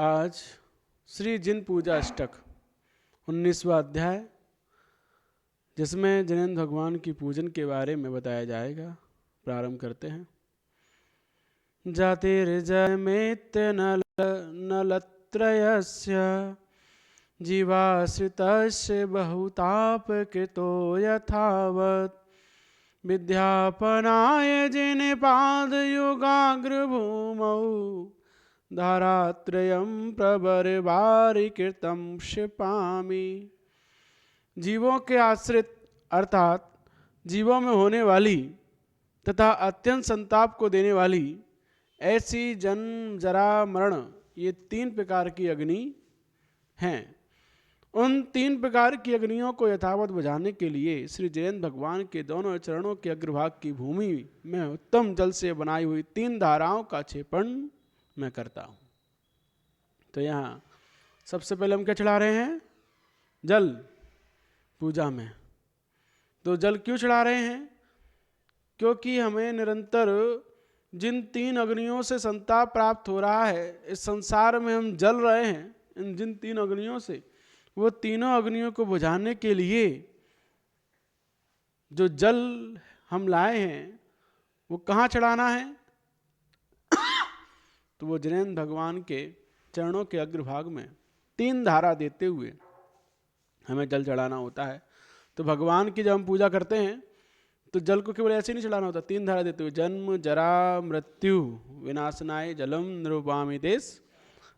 आज श्री जिन पूजा अष्टक 19वां अध्याय, जिसमें जिनेंद्र भगवान की पूजन के बारे में बताया जाएगा। प्रारंभ करते हैं। जातिर्जयमेत्य नलत्रयस्य जीवाश्रितस्य बहुतापकृतो यथावत् विद्यापनाय जिनपादयुगाग्रभूमौ धारात्रयं प्रबरवारिकृतं क्षिपामि। जीवों के आश्रित अर्थात जीवों में होने वाली तथा अत्यंत संताप को देने वाली ऐसी जन्म जरा मरण, ये 3 प्रकार की अग्नि हैं। उन 3 प्रकार की अग्नियों को यथावत बुझाने के लिए श्री जिनेंद्र भगवान के दोनों चरणों के अग्रभाग की भूमि में उत्तम जल से बनाई हुई 3 धाराओं का क्षेपण मैं करता हूं। तो यहाँ सबसे पहले हम क्या चढ़ा रहे हैं? जल पूजा में। तो जल क्यों चढ़ा रहे हैं? क्योंकि हमें निरंतर जिन 3 अग्नियों से संताप प्राप्त हो रहा है, इस संसार में हम जल रहे हैं इन जिन 3 अग्नियों से, वो तीनों अग्नियों को बुझाने के लिए जो जल हम लाए हैं वो कहाँ चढ़ाना है? तो वो जिनेंद्र भगवान के चरणों के अग्रभाग में 3 धारा देते हुए हमें जल चढ़ाना होता है। तो भगवान की जब हम पूजा करते हैं तो जल को केवल ऐसे नहीं चढ़ाना होता, 3 धारा देते हुए जन्म जरा मृत्यु विनाशनाय जलम निरूपामि देश।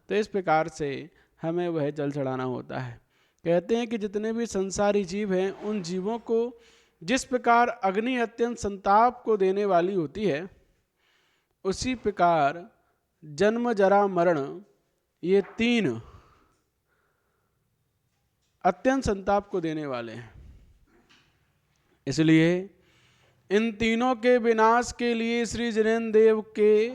तो इस प्रकार से हमें वह जल चढ़ाना होता है। कहते हैं कि जितने भी संसारी जीव हैं, उन जीवों को जिस प्रकार अग्नि अत्यंत संताप को देने वाली होती है, उसी प्रकार जन्म जरा मरण, ये 3 अत्यंत संताप को देने वाले हैं। इसलिए इन तीनों के विनाश के लिए श्री जिनेंद्र देव के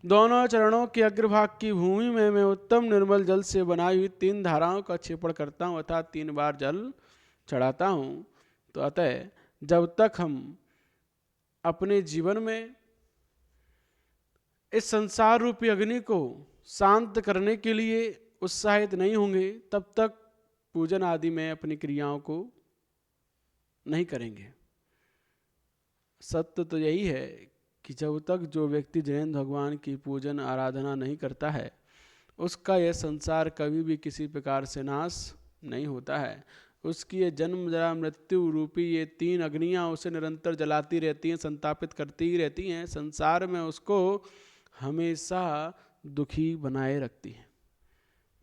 दोनों चरणों के अग्रभाग की भूमि में मैं उत्तम निर्मल जल से बनाई हुई 3 धाराओं का क्षेपण करता हूँ, अर्थात 3 बार जल चढ़ाता हूँ। तो अतः जब तक हम अपने जीवन में इस संसार रूपी अग्नि को शांत करने के लिए उत्साहित नहीं होंगे, तब तक पूजन आदि में अपनी क्रियाओं को नहीं करेंगे। सत्य तो यही है कि जब तक जो व्यक्ति जिनेंद्र भगवान की पूजन आराधना नहीं करता है, उसका यह संसार कभी भी किसी प्रकार से नाश नहीं होता है। उसकी ये जन्म जरा मृत्यु रूपी ये 3 अग्नियां उसे निरंतर जलाती रहती हैं, संतापित करती ही रहती हैं, संसार में उसको हमेशा दुखी बनाए रखती हैं।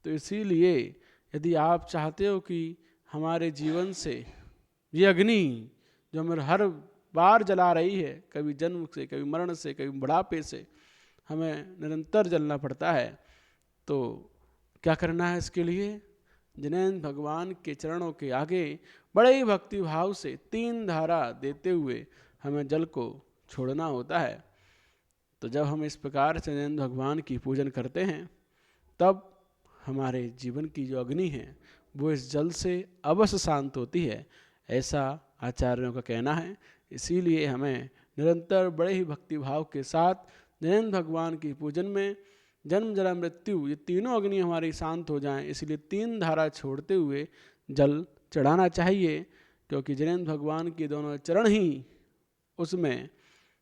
तो इसीलिए यदि आप चाहते हो कि हमारे जीवन से ये अग्नि जो हमें हर बार जला रही है, कभी जन्म से, कभी मरण से, कभी बुढ़ापे से हमें निरंतर जलना पड़ता है, तो क्या करना है? इसके लिए जिनेंद्र भगवान के चरणों के आगे बड़े ही भक्ति भाव से 3 धारा देते हुए हमें जल को छोड़ना होता है। तो जब हम इस प्रकार से जिनेंद्र भगवान की पूजन करते हैं, तब हमारे जीवन की जो अग्नि है वो इस जल से अवश्य शांत होती है, ऐसा आचार्यों का कहना है। इसीलिए हमें निरंतर बड़े ही भक्ति भाव के साथ जिनेंद्र भगवान की पूजन में जन्म जरा मृत्यु ये तीनों अग्नि हमारी शांत हो जाएं, इसलिए 3 धारा छोड़ते हुए जल चढ़ाना चाहिए। क्योंकि जिनेंद्र भगवान के दोनों चरण ही उसमें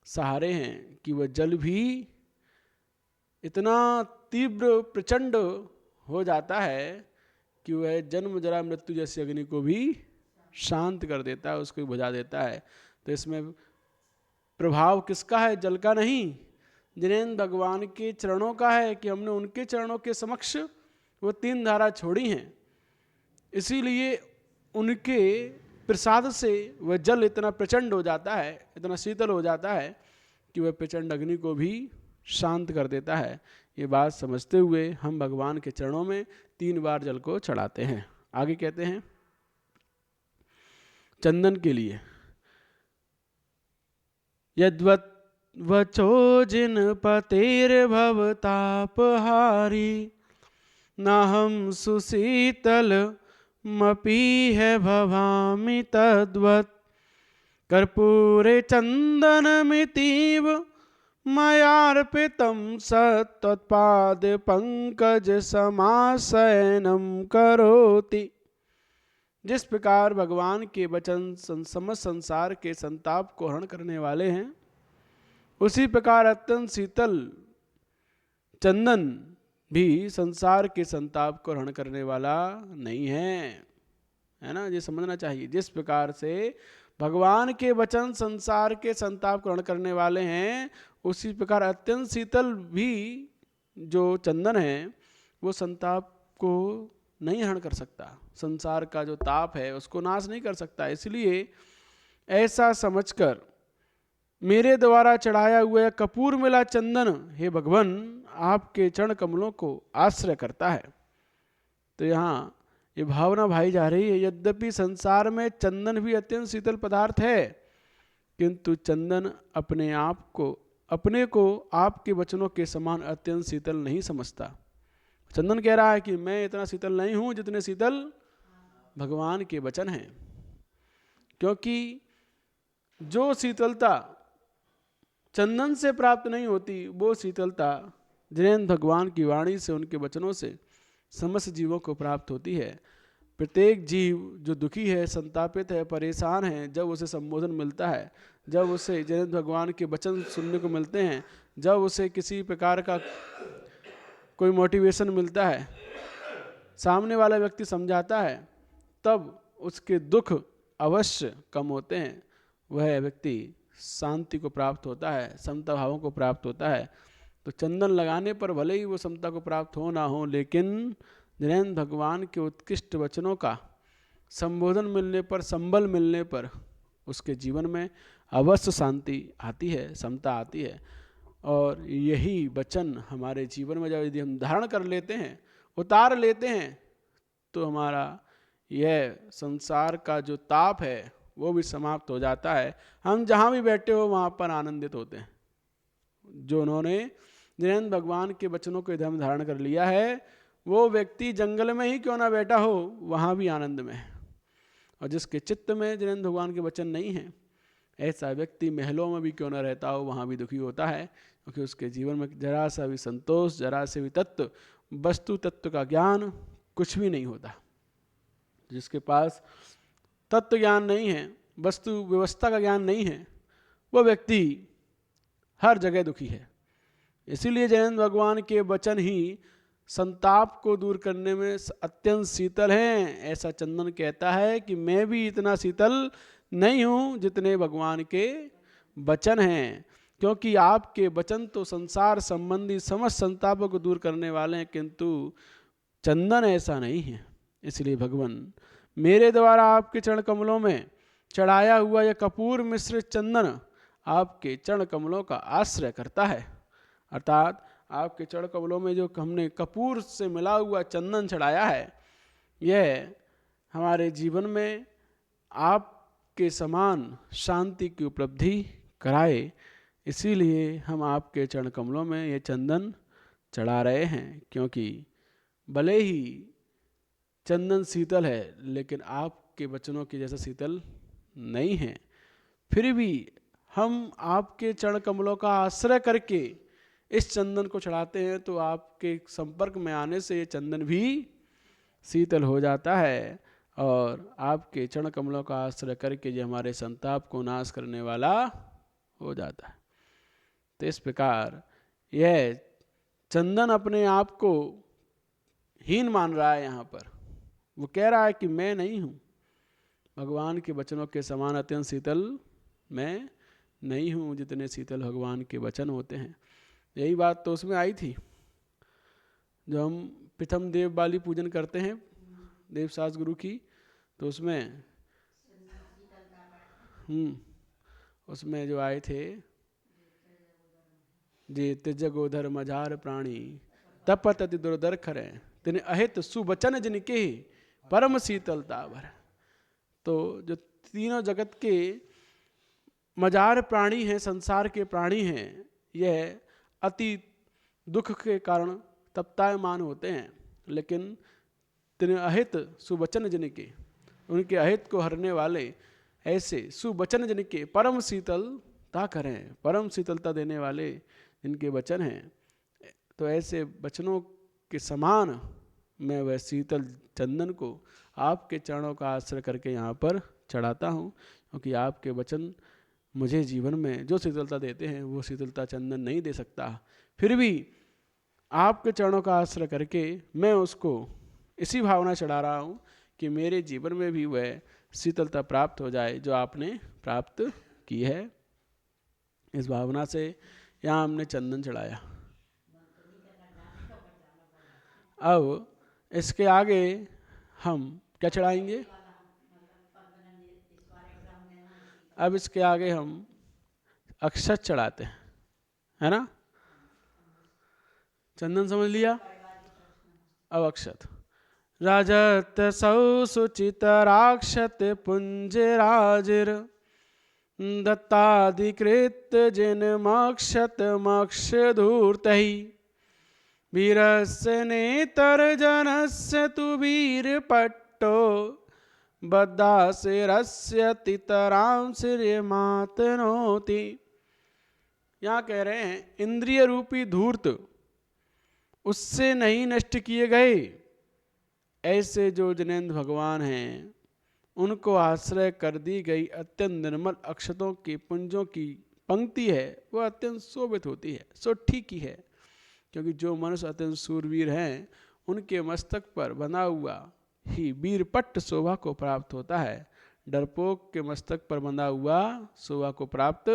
सहारे हैं कि वह जल भी इतना तीव्र प्रचंड हो जाता है कि वह जन्म जरा मृत्यु जैसी अग्नि को भी शांत कर देता है, उसको बुझा देता है। तो इसमें प्रभाव किसका है? जल का नहीं, जिनेंद्र भगवान के चरणों का है कि हमने उनके चरणों के समक्ष वो 3 धारा छोड़ी हैं। इसीलिए उनके प्रसाद से वह जल इतना प्रचंड हो जाता है, इतना शीतल हो जाता है कि वह प्रचंड अग्नि को भी शांत कर देता है। ये बात समझते हुए हम भगवान के चरणों में 3 बार जल को चढ़ाते हैं। आगे कहते हैं चंदन के लिए, यद्वत् वचो जिन पतेर भवतापहारी नाहं सुशीतल मपीह भवामि तद्वत् कर्पूरे चंदनमितीव मयार्पितं सत्त्वत्पाद पंकज समाशयनं करोति। जिस प्रकार भगवान के वचन समस्त संसार के संताप को हरण करने वाले हैं, उसी प्रकार अत्यंत शीतल चंदन भी संसार के संताप को हरण करने वाला नहीं है ना। ये समझना चाहिए। जिस प्रकार से भगवान के वचन संसार के संताप को हरण करने वाले हैं, उसी प्रकार अत्यंत शीतल भी जो चंदन है वो संताप को नहीं हरण कर सकता। संसार का जो ताप है उसको नाश नहीं कर सकता। इसलिए ऐसा समझकर मेरे द्वारा चढ़ाया हुआ कपूर मिला चंदन हे भगवान आपके चरण कमलों को आश्रय करता है। तो यहाँ ये भावना भाई जा रही है, यद्यपि संसार में चंदन भी अत्यंत शीतल पदार्थ है, किंतु चंदन अपने को आपके वचनों के समान अत्यंत शीतल नहीं समझता। चंदन कह रहा है कि मैं इतना शीतल नहीं हूं जितने शीतल भगवान के वचन हैं। क्योंकि जो शीतलता चंदन से प्राप्त नहीं होती, वो शीतलता जिनेन्द्र भगवान की वाणी से, उनके वचनों से समस्त जीवों को प्राप्त होती है। प्रत्येक जीव जो दुखी है, संतापित है, परेशान है, जब उसे संबोधन मिलता है, जब उसे जिनेन्द्र भगवान के वचन सुनने को मिलते हैं, जब उसे किसी प्रकार का कोई मोटिवेशन मिलता है, सामने वाला व्यक्ति समझाता है, तब उसके दुख अवश्य कम होते हैं। वह व्यक्ति शांति को प्राप्त होता है, समता भावों को प्राप्त होता है। तो चंदन लगाने पर भले ही वो समता को प्राप्त हो ना हो, लेकिन जिनेन्द्र भगवान के उत्कृष्ट वचनों का संबोधन मिलने पर, संबल मिलने पर उसके जीवन में अवश्य शांति आती है, समता आती है। और यही वचन हमारे जीवन में जब यदि हम धारण कर लेते हैं, उतार लेते हैं, तो हमारा यह संसार का जो ताप है वो भी समाप्त हो जाता है। हम जहाँ भी बैठे हो वहाँ पर आनंदित होते हैं। जो उन्होंने जिनेन्द्र भगवान के वचनों को धर्म धारण कर लिया है, वो व्यक्ति जंगल में ही क्यों ना बैठा हो, वहाँ भी आनंद में है। और जिसके चित्त में जिनेन्द्र भगवान के वचन नहीं है, ऐसा व्यक्ति महलों में भी क्यों ना रहता हो, वहाँ भी दुखी होता है। क्योंकि उसके जीवन में जरा सा भी संतोष, जरा से भी तत्व, वस्तु तत्व का ज्ञान कुछ भी नहीं होता। जिसके पास तत्व ज्ञान नहीं है, वस्तु व्यवस्था का ज्ञान नहीं है, वो व्यक्ति हर जगह दुखी है। इसीलिए जिनेन्द्र भगवान के वचन ही संताप को दूर करने में अत्यंत शीतल हैं। ऐसा चंदन कहता है कि मैं भी इतना शीतल नहीं हूँ जितने भगवान के वचन हैं। क्योंकि आपके वचन तो संसार संबंधी समस्त संतापों को दूर करने वाले हैं, किंतु चंदन ऐसा नहीं है। इसलिए भगवान मेरे द्वारा आपके चरण कमलों में चढ़ाया हुआ यह कपूर मिश्रित चंदन आपके चरण कमलों का आश्रय करता है। अर्थात आपके चरण कमलों में जो हमने कपूर से मिला हुआ चंदन चढ़ाया है, यह हमारे जीवन में आपके समान शांति की उपलब्धि कराए। इसीलिए हम आपके चरण कमलों में ये चंदन चढ़ा रहे हैं। क्योंकि भले ही चंदन शीतल है, लेकिन आपके वचनों की जैसा शीतल नहीं है। फिर भी हम आपके चरण कमलों का आश्रय करके इस चंदन को चढ़ाते हैं, तो आपके संपर्क में आने से ये चंदन भी शीतल हो जाता है और आपके चरण कमलों का आश्रय करके ये हमारे संताप को नाश करने वाला हो जाता है। तो इस प्रकार यह चंदन अपने आप को हीन मान रहा है। यहाँ पर वो कह रहा है कि मैं नहीं हूँ भगवान के वचनों के समान अत्यंत शीतल, मैं नहीं हूँ जितने शीतल भगवान के वचन होते हैं। यही बात तो उसमें आई थी जो हम प्रथम देव वाली पूजन करते हैं, देवसास गुरु की। तो उसमें जो आए थे, जे त्यज गोधर मझार प्राणी तपत अति दुर्धर खरे तिन अहित सुवचन जिनके परम शीतलता भर। तो जो तीनों जगत के मजार प्राणी हैं, संसार के प्राणी हैं, यह अति दुख के कारण तप्तायमान होते हैं, लेकिन तिन अहित सुवचन जिनके, उनके अहित को हरने वाले ऐसे सुवचन जिनके परम शीतल शीतलता करें, परम शीतलता देने वाले जिनके वचन हैं, तो ऐसे वचनों के समान मैं वह शीतल चंदन को आपके चरणों का आश्रय करके यहाँ पर चढ़ाता हूँ, क्योंकि आपके वचन मुझे जीवन में जो शीतलता देते हैं वो शीतलता चंदन नहीं दे सकता। फिर भी आपके चरणों का आश्रय करके मैं उसको इसी भावना चढ़ा रहा हूँ कि मेरे जीवन में भी वह शीतलता प्राप्त हो जाए जो आपने प्राप्त की है। इस भावना से यहाँ हमने चंदन चढ़ाया। अब इसके आगे हम क्या चढ़ाएंगे? अब इसके आगे हम अक्षत चढ़ाते हैं, है ना? चंदन समझ लिया। अब अक्षत। राजत सौ सुचित राक्षत पुंज राजिर दत्ताधिकृत जिन मक्षत मक्ष धूर्तहि वीरस्य नेतर जनस्य तु वीर पट्टो बद्धाशिरस्य तितरां श्रियमातनोति। यहाँ कह रहे हैं इंद्रिय रूपी धूर्त उससे नहीं नष्ट किए गए ऐसे जो जिनेंद्र भगवान हैं उनको आश्रय कर दी गई अत्यंत निर्मल अक्षतों की पुंजों की पंक्ति है वह अत्यंत शोभित होती है। सो ठीक ही है, क्योंकि जो मनुष्य अत्यंत सूरवीर हैं उनके मस्तक पर बना हुआ ही वीरपट्ट शोभा को प्राप्त होता है। डरपोक के मस्तक पर बंधा हुआ शोभा को प्राप्त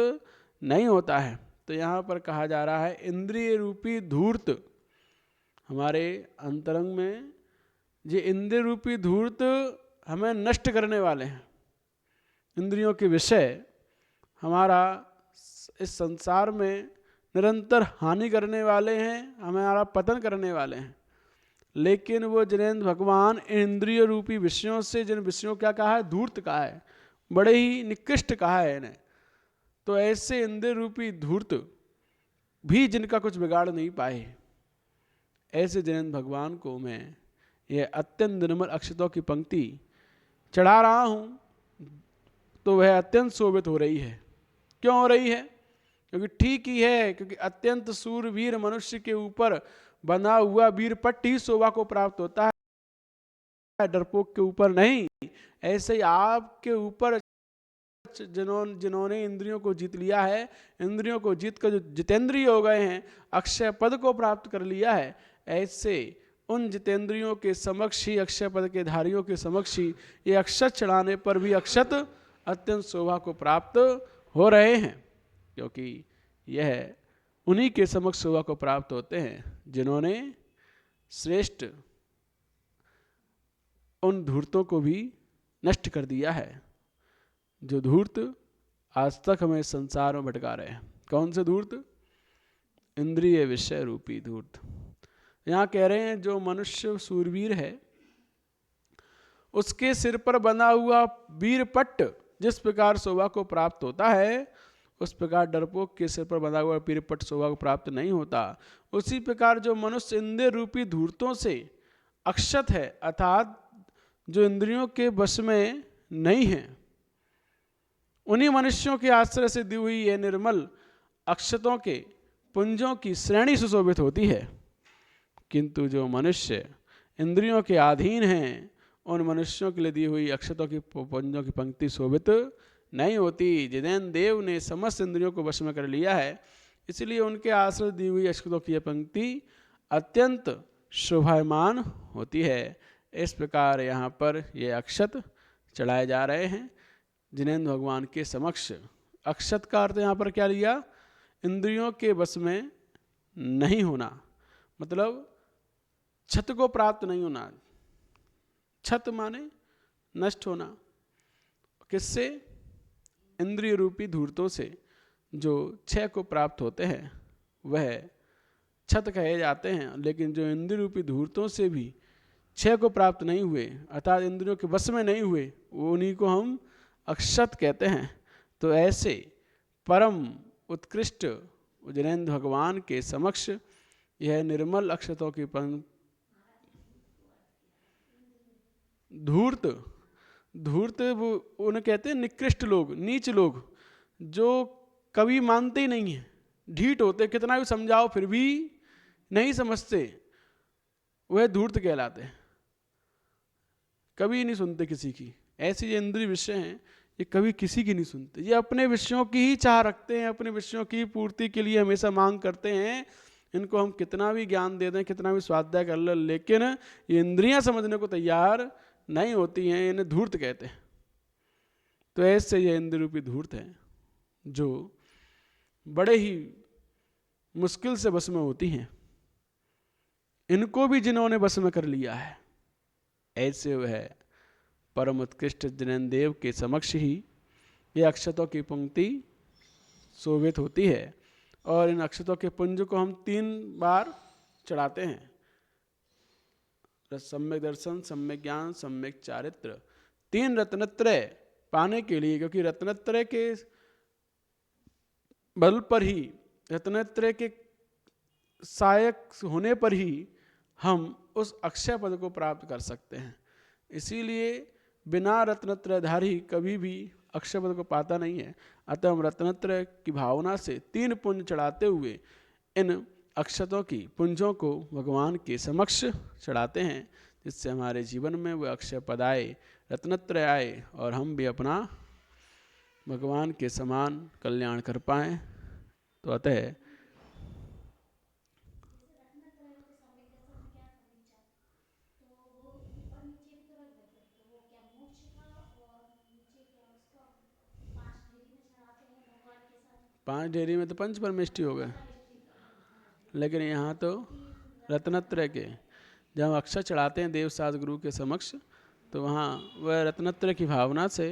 नहीं होता है। तो यहाँ पर कहा जा रहा है इंद्रिय रूपी धूर्त हमारे अंतरंग में, ये इंद्रिय रूपी धूर्त हमें नष्ट करने वाले हैं। इंद्रियों के विषय हमारा इस संसार में निरंतर हानि करने वाले हैं, हमारा पतन करने वाले हैं। लेकिन वो जिनेंद्र भगवान इंद्रिय रूपी विषयों से, जिन विषयों क्या कहा है? धूर्त कहा है, बड़े ही निकृष्ट कहा है इन्हें। तो ऐसे इंद्रिय रूपी धूर्त भी जिनका कुछ बिगाड़ नहीं पाए, ऐसे जिनेंद्र भगवान को मैं यह अत्यंत निर्मल अक्षतों की पंक्ति चढ़ा रहा हूँ, तो वह अत्यंत शोभित हो रही है। क्यों हो रही है? क्योंकि ठीक ही है, क्योंकि अत्यंत सूरवीर मनुष्य के ऊपर बना हुआ वीरपट्ट ही शोभा को प्राप्त होता है, डरपोक के ऊपर नहीं। ऐसे ही आपके ऊपर जिन्होंने इंद्रियों को जीत लिया है, इंद्रियों को जीत कर जो जितेंद्रिय हो गए हैं, अक्षय पद को प्राप्त कर लिया है, ऐसे उन जितेंद्रियों के समक्ष ही, अक्षय पद के धारियों के समक्ष ही ये अक्षत चढ़ाने पर भी अक्षत अत्यंत शोभा को प्राप्त हो रहे हैं, क्योंकि यह उन्हीं के समक्ष शोभा को प्राप्त होते हैं जिन्होंने श्रेष्ठ उन धूर्तों को भी नष्ट कर दिया है, जो धूर्त आज तक हमें संसार में भटका रहे हैं। कौन से धूर्त? इंद्रिय विषय रूपी धूर्त। यहाँ कह रहे हैं जो मनुष्य सूरवीर है उसके सिर पर बना हुआ वीरपट्ट जिस प्रकार शोभा को प्राप्त होता है, उस प्रकार डरपोक के सिर पर बंधा हुआ वीरपट्ट शोभा को प्राप्त नहीं होता। उसी प्रकार जो मनुष्य इंद्रिय रूपी धूर्तों से अक्षत है, अर्थात जो इंद्रियों के वश में नहीं है, उन्हीं मनुष्यों के आश्रय से दी हुई यह निर्मल अक्षतों के पुंजों की श्रेणी सुशोभित होती है। किंतु जो मनुष्य इंद्रियों के अधीन हैं, उन मनुष्यों के लिए दी हुई अक्षतों की पुंजों की पंक्ति शोभित नहीं होती। जिनेंद्र देव ने समस्त इंद्रियों को वश में कर लिया है, इसलिए उनके आश्रय दी हुई अक्षतों की यह पंक्ति अत्यंत शोभायमान होती है। इस प्रकार यहाँ पर ये अक्षत चढ़ाए जा रहे हैं जिनेंद्र भगवान के समक्ष। अक्षत का अर्थ यहाँ पर क्या लिया? इंद्रियों के वश में नहीं होना, मतलब छत को प्राप्त नहीं होना। छत माने नष्ट होना। किससे? इंद्रिय रूपी धूर्तों से जो क्षय को प्राप्त होते हैं वह छत कहे जाते हैं। लेकिन जो इंद्रिय रूपी धूर्तों से भी क्षय को प्राप्त नहीं हुए, अर्थात इंद्रियों के वश में नहीं हुए, वो उन्हीं को हम अक्षत कहते हैं। तो ऐसे परम उत्कृष्ट जिनेंद्र भगवान के समक्ष यह निर्मल अक्षतों की धूर्त उन्हें कहते हैं निकृष्ट लोग, नीच लोग, जो कवि मानते ही नहीं है, ढीठ होते, कितना भी समझाओ फिर भी नहीं समझते, वह धूर्त कहलाते हैं। कभी नहीं सुनते किसी की। ऐसे ये इंद्रिय विषय हैं, ये कभी किसी की नहीं सुनते, ये अपने विषयों की ही चाह रखते हैं, अपने विषयों की पूर्ति के लिए हमेशा मांग करते हैं। इनको हम कितना भी ज्ञान दे दें, कितना भी स्वाध्याय कर लें, लेकिन ये इंद्रियां समझने को तैयार नहीं होती हैं, इन्हें धूर्त कहते हैं। तो ऐसे ये इंद्रिय रूपी धूर्त हैं जो बड़े ही मुश्किल से बस में होती हैं। इनको भी जिन्होंने बस में कर लिया है, ऐसे वह परम उत्कृष्ट जिनेन्द्र देव के समक्ष ही ये अक्षतों की पंक्ति शोभित होती है। और इन अक्षतों के पुंज को हम 3 बार चढ़ाते हैं, सम्यक दर्शन, सम्यक ज्ञान, सम्यक चारित्र। 3 रत्नत्रय पाने के लिए, क्योंकि रत्नत्रय के बल पर ही, रत्नत्रय के सहायक होने पर ही हम उस अक्षय पद को प्राप्त कर सकते हैं। इसीलिए बिना रत्नत्रयधारी कभी भी अक्षय पद को पाता नहीं है। अतः हम रत्नत्रय की भावना से 3 पुंज चढ़ाते हुए इन अक्षतों की पुंजों को भगवान के समक्ष चढ़ाते हैं, जिससे हमारे जीवन में वह अक्षय पद आए, रत्नत्रय आए और हम भी अपना भगवान के समान कल्याण कर पाएं। तो अतः पांच ढेरी में तो पंच परमेष्टि हो गए, लेकिन यहाँ तो रत्नत्रय के जब हम अक्षर चढ़ाते हैं देव साध गुरु के समक्ष, तो वहाँ वह रत्नत्रय की भावना से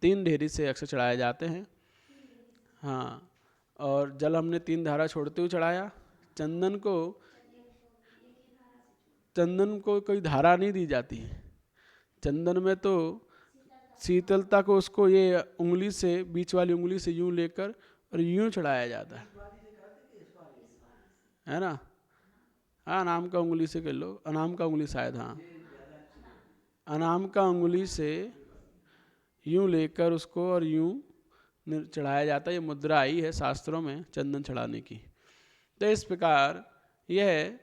3 ढेरी से अक्षर चढ़ाए जाते हैं। हाँ, और जल हमने 3 धारा छोड़ते हुए चढ़ाया। चंदन को कोई धारा नहीं दी जाती है। चंदन में तो शीतलता को उसको ये उंगली से, बीच वाली उंगली से यूं लेकर और यूं चढ़ाया जाता है ना। हाँ, अनाम का उंगली से कर लो, अनाम का उंगली शायद, हाँ, अनाम का उंगली से यूं लेकर उसको और यूं चढ़ाया जाता है। ये मुद्रा आई है शास्त्रों में चंदन चढ़ाने की। तो इस प्रकार यह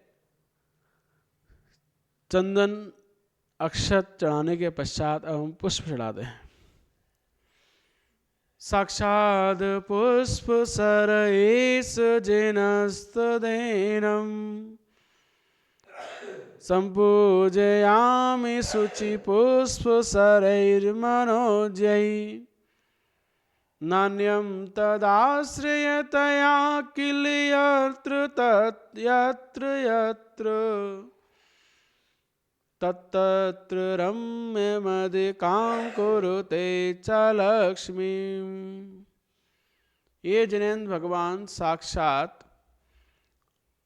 चंदन अक्षत चढ़ाने के पश्चात अब हम पुष्प चढ़ाते हैं। साक्षाद पुष्प सर एस जिनस्तदेनम संपूजयामि शुचि पुष्प सरैर्मनोज्यै नान्यं तदाश्रयतया किल यत्र तत्र यत्र तत्र रम्यमधिकां कुरुते च लक्ष्मी। ये जिनेन्द्र भगवान साक्षात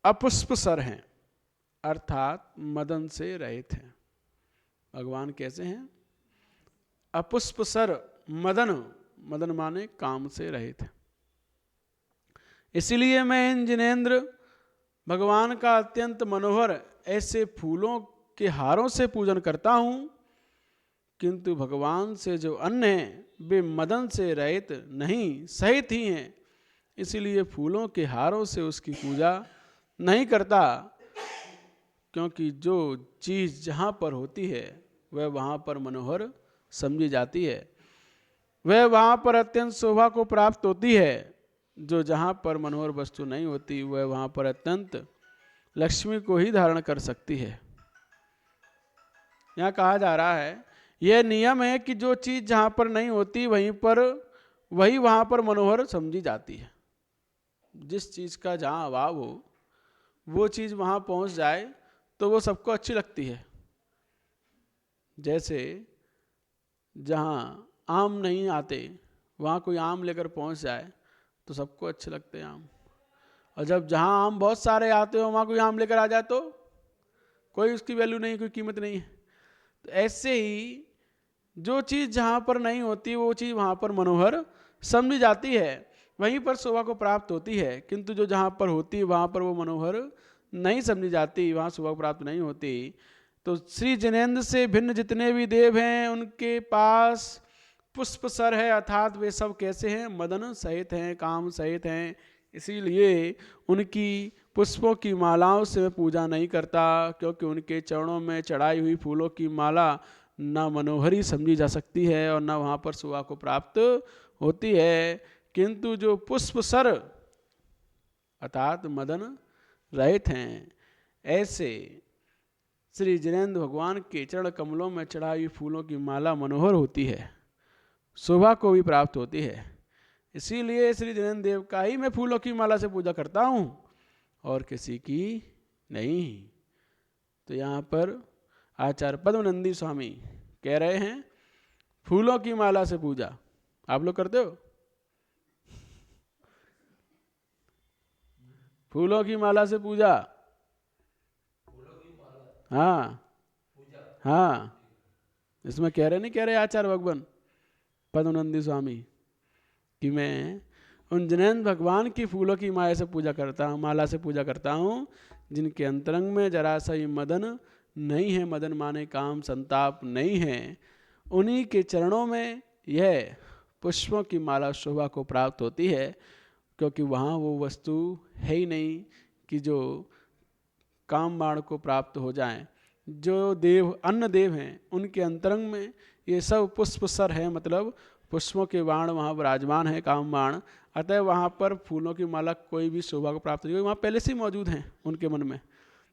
अपुष्पसर हैं, अर्थात मदन से रहित हैं। भगवान कैसे हैं? अपुष्पसर, मदन माने काम से रहित है। इसीलिए मैं इन जिनेन्द्र भगवान का अत्यंत मनोहर ऐसे फूलों के हारों से पूजन करता हूँ, किंतु भगवान से जो अन्य हैं वे मदन से रहित नहीं, सहित ही हैं। इसीलिए फूलों के हारों से उसकी पूजा नहीं करता, क्योंकि जो चीज़ जहाँ पर होती है वह वहाँ पर मनोहर समझी जाती है, वह वहाँ पर अत्यंत शोभा को प्राप्त होती है। जो जहाँ पर मनोहर वस्तु नहीं होती वह वहाँ पर अत्यंत लक्ष्मी को ही धारण कर सकती है। यहाँ कहा जा रहा है, यह नियम है कि जो चीज़ जहाँ पर नहीं होती वही वहाँ पर मनोहर समझी जाती है। जिस चीज़ का जहाँ अभाव हो वो चीज़ वहाँ पहुँच जाए तो वो सबको अच्छी लगती है। जैसे जहाँ आम नहीं आते वहाँ कोई आम लेकर पहुँच जाए तो सबको अच्छे लगते हैं आम, और जब जहाँ आम बहुत सारे आते हो वहाँ कोई आम लेकर आ जाए तो कोई उसकी वैल्यू नहीं, कोई कीमत नहीं है। तो ऐसे ही जो चीज़ जहाँ पर नहीं होती वो चीज़ वहाँ पर मनोहर समझी जाती है, वहीं पर शोभा को प्राप्त होती है। किंतु जो जहाँ पर होती है वहाँ पर वो मनोहर नहीं समझी जाती, वहाँ शोभा प्राप्त नहीं होती। तो श्री जिनेन्द्र से भिन्न जितने भी देव हैं उनके पास पुष्प सर है, अर्थात वे सब कैसे हैं? मदन सहित हैं, काम सहित हैं। इसीलिए उनकी पुष्पों की मालाओं से मैं पूजा नहीं करता, क्योंकि उनके चरणों में चढ़ाई हुई फूलों की माला न मनोहरी समझी जा सकती है और न वहाँ पर शोभा को प्राप्त होती है। किंतु जो पुष्प सर अर्थात मदन रहित हैं, ऐसे श्री जिनेंद्र भगवान के चरण कमलों में चढ़ाई फूलों की माला मनोहर होती है, शोभा को भी प्राप्त होती है। इसीलिए श्री जिनेंद्र देव का ही मैं फूलों की माला से पूजा करता हूँ और किसी की नहीं। तो यहाँ पर आचार्य पद्मनंदी स्वामी कह रहे हैं फूलों की माला से पूजा आप लोग करते हो? फूलों की माला से पूजा? हाँ हाँ, इसमें कह रहे नहीं, कह रहे आचार्य भगवान पद्मनंदी स्वामी कि मैं उन जिनेंद्र भगवान की फूलों की माला से पूजा करता हूँ, माला से पूजा करता हूँ, जिनके अंतरंग में जरा सा ही मदन नहीं है, मदन माने काम संताप नहीं है। उन्हीं के चरणों में यह पुष्पों की माला शोभा को प्राप्त होती है, क्योंकि वहाँ वो वस्तु है ही नहीं कि जो काम बाण को प्राप्त हो जाए। जो देव अन्न देव हैं उनके अंतरंग में ये सब पुष्प सर है, मतलब पुष्पों के बाण वहाँ विराजमान है, काम बाण। अतः वहाँ पर फूलों की माला कोई भी शोभा को प्राप्त नहीं, वहाँ पहले से ही मौजूद हैं उनके मन में।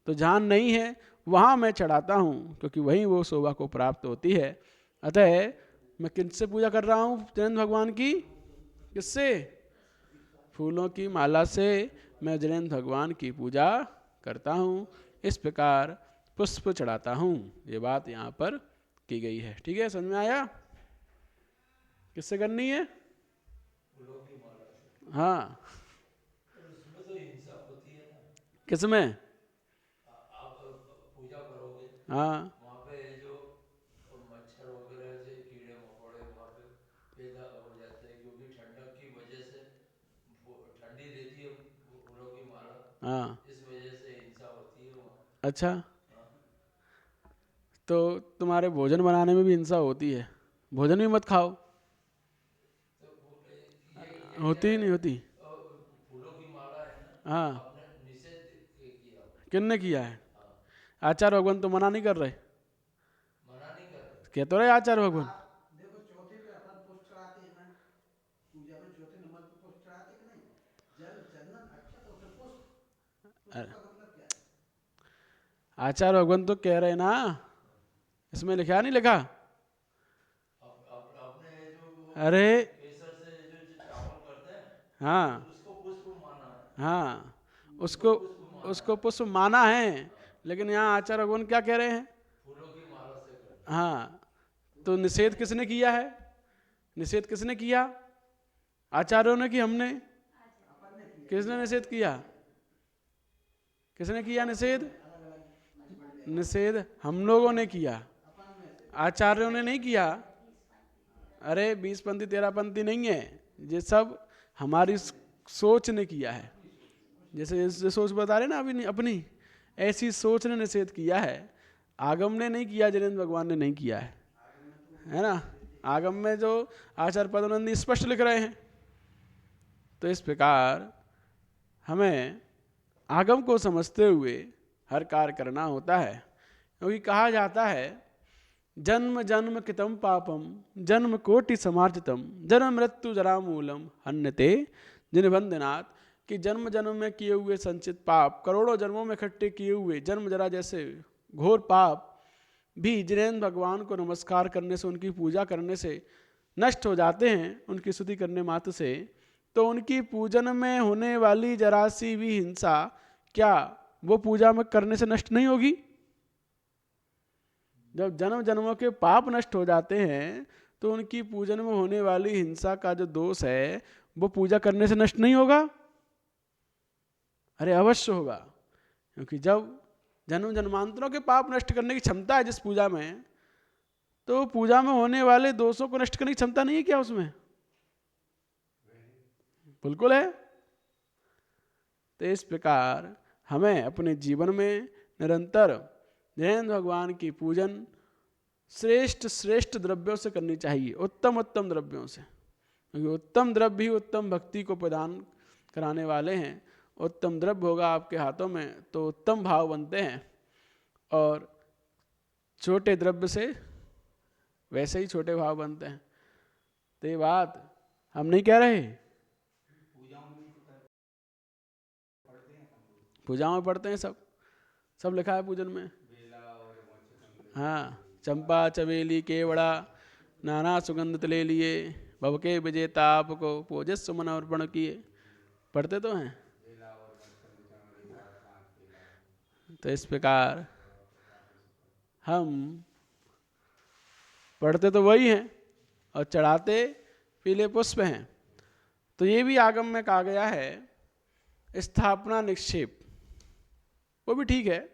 तो जहाँ नहीं है वहाँ मैं चढ़ाता हूँ, क्योंकि वहीं वो शोभा को प्राप्त होती है। अतः मैं किससे पूजा कर रहा हूँ? जिनेंद्र भगवान की। किससे? फूलों की माला से मैं जिनेंद्र भगवान की पूजा करता हूँ, इस प्रकार पुष्प चढ़ाता हूँ। ये बात यहाँ पर की गई है। ठीक है, समझ में आया? किससे करनी है? हाँ, उसमें तो हिंसा होती है ना। किसमें? आप पूजा करोगे, हाँ वहाँ पे जो मच्छर वगैरह से कीड़े मकोड़े वहाँ पे पैदा हो जाते हैं, क्योंकि ठंडक की वजह से ठंडी रहती है फूलों की माला, हाँ। इस वजह से हिंसा होती है वहाँ। अच्छा, हाँ। तो तुम्हारे भोजन बनाने में भी हिंसा होती है, भोजन भी मत खाओ। तो ये होती क्या ही है, नहीं होती। फूलों की माला है ना, हाँ, आपने निषेध किया। किसने किया है? हाँ, आचार्य भगवान तो मना नहीं कर रहे, मना नहीं कर रहे। कह तो रहे आचार्य भगवान। आप देखो चौथे पे अपन पुष्प चढ़ाते हैं ना, पूजा में चौथे नंबर पे पुष्प चढ़ाते कि नहीं? जल चंदन अक्षत और फिर पुष्प। पुष्प का मतलब क्या है? आचार्य भगवान तो कह रहे ना, इसमें लिखा नहीं लिखा? आपने जो अरे केसर से जो चावल करते हैं, हाँ उसको पुष्प माना है। हाँ, उसको उसको पुष्प माना है, लेकिन यहाँ आचार्य भगवान क्या कह रहे हैं? फूलों की माला से करते हाँ, तो निषेध किसने किया है? निषेध किसने किया? आचार्यों ने कि हमने? किसने निषेध किया? किसने किया निषेध? निषेध हम लोगों ने किया, आचार्यों ने नहीं किया। अरे 20 पंथी 13 पंथी नहीं है, ये सब हमारी सोच ने किया है। जैसे सोच बता रहे ना अभी अपनी, ऐसी सोच ने निषेध किया है, आगम ने नहीं किया, जिनेंद्र भगवान ने नहीं किया है ना। आगम में जो आचार्य पद्मनंदी स्पष्ट लिख रहे हैं। तो इस प्रकार हमें आगम को समझते हुए हर कार्य करना होता है, क्योंकि कहा जाता है जन्म जन्म कृतम पापम जन्म कोटि समार्जितम जन्म मृत्यु जरा मूलम हन्यते जिन बंधनात्, कि जन्म जन्म में किए हुए संचित पाप, करोड़ों जन्मों में इकट्ठे किए हुए जन्म जरा जैसे घोर पाप भी जिनेंद्र भगवान को नमस्कार करने से, उनकी पूजा करने से नष्ट हो जाते हैं, उनकी स्तुति करने मात्र से। तो उनकी पूजन में होने वाली जरा सी भी हिंसा, क्या वो पूजा में करने से नष्ट नहीं होगी? जब जन्म जन्मों के पाप नष्ट हो जाते हैं तो उनकी पूजन में होने वाली हिंसा का जो दोष है वो पूजा करने से नष्ट नहीं होगा? अरे अवश्य होगा, क्योंकि जब जन्म जन्मांतरों के पाप नष्ट करने की क्षमता है जिस पूजा में, तो पूजा में होने वाले दोषों को नष्ट करने की क्षमता नहीं है क्या उसमें? बिल्कुल है। तो इस प्रकार हमें अपने जीवन में निरंतर जिनेंद्र भगवान की पूजन श्रेष्ठ श्रेष्ठ द्रव्यों से करनी चाहिए, उत्तम उत्तम द्रव्यों से, क्योंकि उत्तम द्रव्य ही उत्तम भक्ति को प्रदान कराने वाले हैं। उत्तम द्रव्य होगा आपके हाथों में तो उत्तम भाव बनते हैं, और छोटे द्रव्य से वैसे ही छोटे भाव बनते हैं। तो ये बात हम नहीं कह रहे, पूजाओं में पढ़ते हैं, सब सब लिखा है पूजन में। हाँ, चंपा चमेली केवड़ा नाना सुगंध ले लिए, भवके विजेता आपको पूजस सुमन अर्पण किए, पढ़ते तो हैं। तो इस प्रकार हम पढ़ते तो वही हैं और चढ़ाते पीले पुष्प हैं। तो ये भी आगम में कहा गया है, स्थापना निक्षेप, वो भी ठीक है।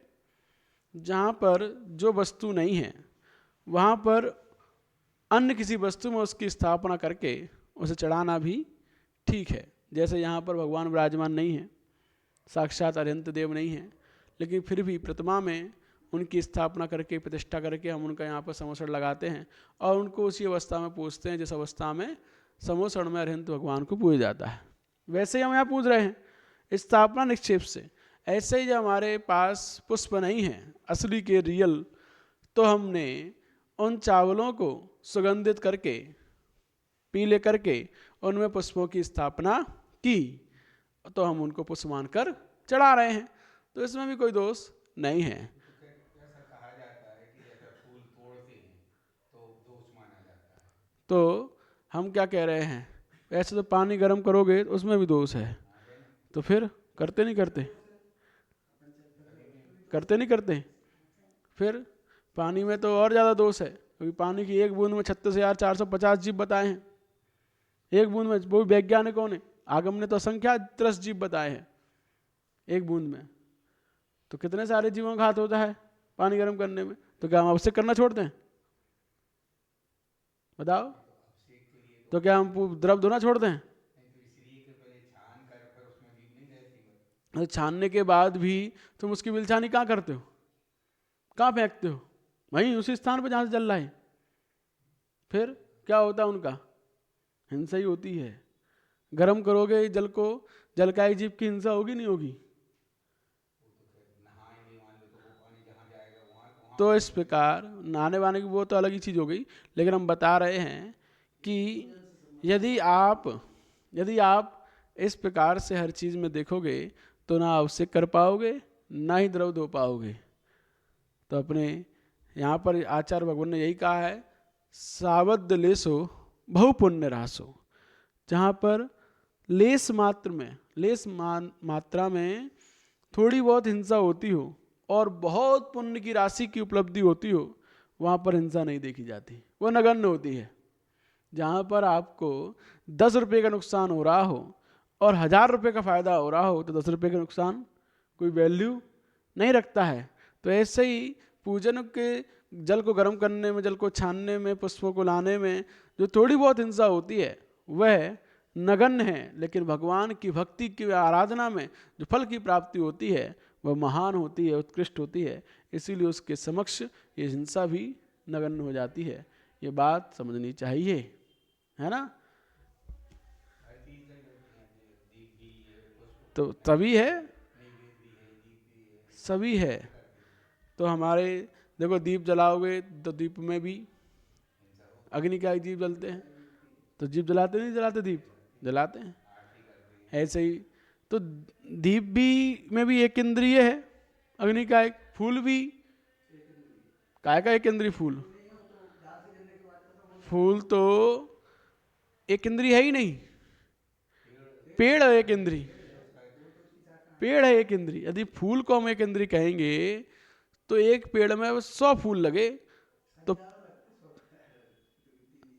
जहाँ पर जो वस्तु नहीं है वहाँ पर अन्य किसी वस्तु में उसकी स्थापना करके उसे चढ़ाना भी ठीक है। जैसे यहाँ पर भगवान विराजमान नहीं है, साक्षात अरिहंत देव नहीं है, लेकिन फिर भी प्रतिमा में उनकी स्थापना करके प्रतिष्ठा करके हम उनका यहाँ पर समोसण लगाते हैं और उनको उसी अवस्था में पूजते हैं जिस अवस्था में समोसण में अरिहंत भगवान को पूजा जाता है। वैसे ही हम यहाँ पूज रहे हैं स्थापना निक्षेप से। ऐसे ही जब हमारे पास पुष्प नहीं है असली के रियल, तो हमने उन चावलों को सुगंधित करके पीले करके उनमें पुष्पों की स्थापना की, तो हम उनको पुष्प मानकर चढ़ा रहे हैं, तो इसमें भी कोई दोष नहीं है। कहा जाता है कि जैसे फूल तोड़ते हैं तो दोष माना जाता है। तो हम क्या कह रहे हैं, वैसे तो पानी गर्म करोगे तो उसमें भी दोष है, तो फिर करते नहीं करते, करते नहीं करते, फिर पानी में तो और ज़्यादा दोष है, क्योंकि पानी की एक बूंद में 36,450 जीव बताए हैं। एक बूंद में, वो वैज्ञानिकों ने, आगम ने तो असंख्यात 10 जीव बताए हैं एक बूंद में। तो कितने सारे जीवों का हाथ होता है पानी गर्म करने में, तो क्या हम अभिषेक करना छोड़ते हैं? बताओ, तो क्या हम द्रव धोना छोड़ते हैं? तो छानने के बाद भी तुम उसकी बिलछानी कहाँ करते हो, कहाँ फेंकते हो? वहीं उसी स्थान पर जहाँ से जल रहा है। फिर क्या होता है उनका? हिंसा ही होती है। गर्म करोगे जल को, जल का एक जीव की हिंसा होगी नहीं होगी? तो इस प्रकार नहाने वाने की वो तो अलग ही चीज़ हो गई, लेकिन हम बता रहे हैं कि यदि आप इस प्रकार से हर चीज़ में देखोगे तो ना अभिषेक कर पाओगे ना ही द्रव धो पाओगे। तो अपने यहाँ पर आचार्य भगवान ने यही कहा है, सावध लेसो बहु पुण्य रासो। जहाँ पर लेस मात्र में, मात्रा में थोड़ी बहुत हिंसा होती हो और बहुत पुण्य की राशि की उपलब्धि होती हो, वहाँ पर हिंसा नहीं देखी जाती, वो नगण्य होती है। जहाँ पर आपको 10 रुपये का नुकसान हो रहा हो और 1000 रुपये का फायदा हो रहा हो, तो 10 रुपये का नुकसान कोई वैल्यू नहीं रखता है। तो ऐसे ही पूजन के जल को गर्म करने में, जल को छानने में, पुष्पों को लाने में जो थोड़ी बहुत हिंसा होती है वह नगण्य है, लेकिन भगवान की भक्ति की आराधना में जो फल की प्राप्ति होती है वह महान होती है, उत्कृष्ट होती है। इसीलिए उसके समक्ष ये हिंसा भी नगण्य हो जाती है। ये बात समझनी चाहिए, है ना? तो तभी है, सभी है। तो हमारे देखो, दीप जलाओगे तो दीप में भी अग्नि का दीप जलते हैं, तो दीप जलाते नहीं जलाते? दीप जलाते हैं। ऐसे ही तो दीप भी में भी एक इंद्रिय है, अग्नि का एक, फूल भी काय का एक इंद्रिय, फूल तो एक इंद्रिय है ही नहीं, पेड़ है एक इंद्रिय, पेड़ है एक इंद्रिय। यदि फूल को हम एक इंद्रिय कहेंगे तो एक पेड़ में 100 फूल लगे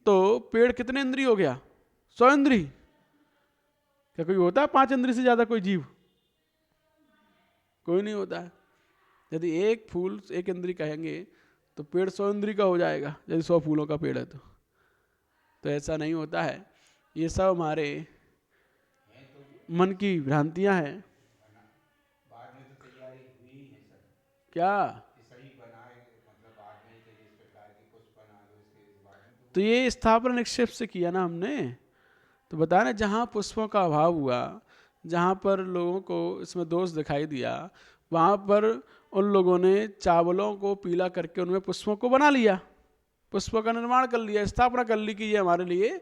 तो पेड़ कितने इंद्रिय हो गया? 100 इंद्रिय। क्या कोई होता है 5 इंद्रिय से ज्यादा कोई जीव? कोई नहीं होता है। यदि एक फूल एक इंद्रिय कहेंगे तो पेड़ 100 इंद्रिय का हो जाएगा, यदि 100 फूलों का पेड़ है तो ऐसा नहीं होता है। ये सब हमारे मन की भ्रांतियां हैं। बाद में तो तैयारी हुई है सब, क्या सही बनाए, मतलब बाद में जिस प्रकार के पुष्प तो ये स्थापना निक्षेप से किया ना हमने। तो बताया ना, जहाँ पुष्पों का अभाव हुआ, जहाँ पर लोगों को इसमें दोष दिखाई दिया, वहाँ पर उन लोगों ने चावलों को पीला करके उनमें पुष्पों को बना लिया, पुष्पों का निर्माण कर लिया, स्थापना कर ली कि ये हमारे लिए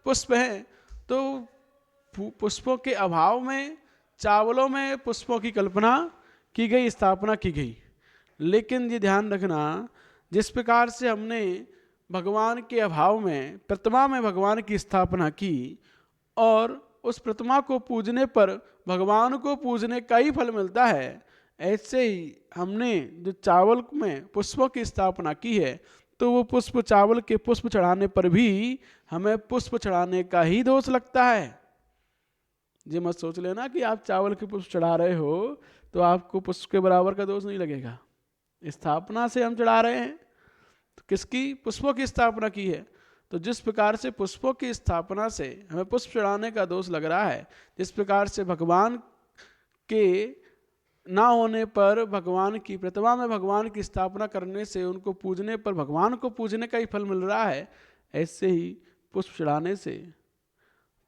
पुष्प हैं। तो पुष्पों के अभाव में चावलों में पुष्पों की कल्पना की गई, स्थापना की गई। लेकिन ये ध्यान रखना, जिस प्रकार से हमने भगवान के अभाव में प्रतिमा में भगवान की स्थापना की और उस प्रतिमा को पूजने पर भगवान को पूजने का ही फल मिलता है, ऐसे ही हमने जो चावल में पुष्पों की स्थापना की है, तो वो पुष्प चावल के पुष्प चढ़ाने पर भी हमें पुष्प चढ़ाने का ही दोष लगता है। ये मत सोच लेना कि आप चावल के पुष्प चढ़ा रहे हो तो आपको पुष्प के बराबर का दोष नहीं लगेगा। स्थापना से हम चढ़ा रहे हैं, तो किसकी? पुष्पों की स्थापना की है। तो जिस प्रकार से पुष्पों की स्थापना से हमें पुष्प चढ़ाने का दोष लग रहा है, जिस प्रकार से भगवान के ना होने पर भगवान की प्रतिमा में भगवान की स्थापना करने से उनको पूजने पर भगवान को पूजने का ही फल मिल रहा है, ऐसे ही पुष्प चढ़ाने से,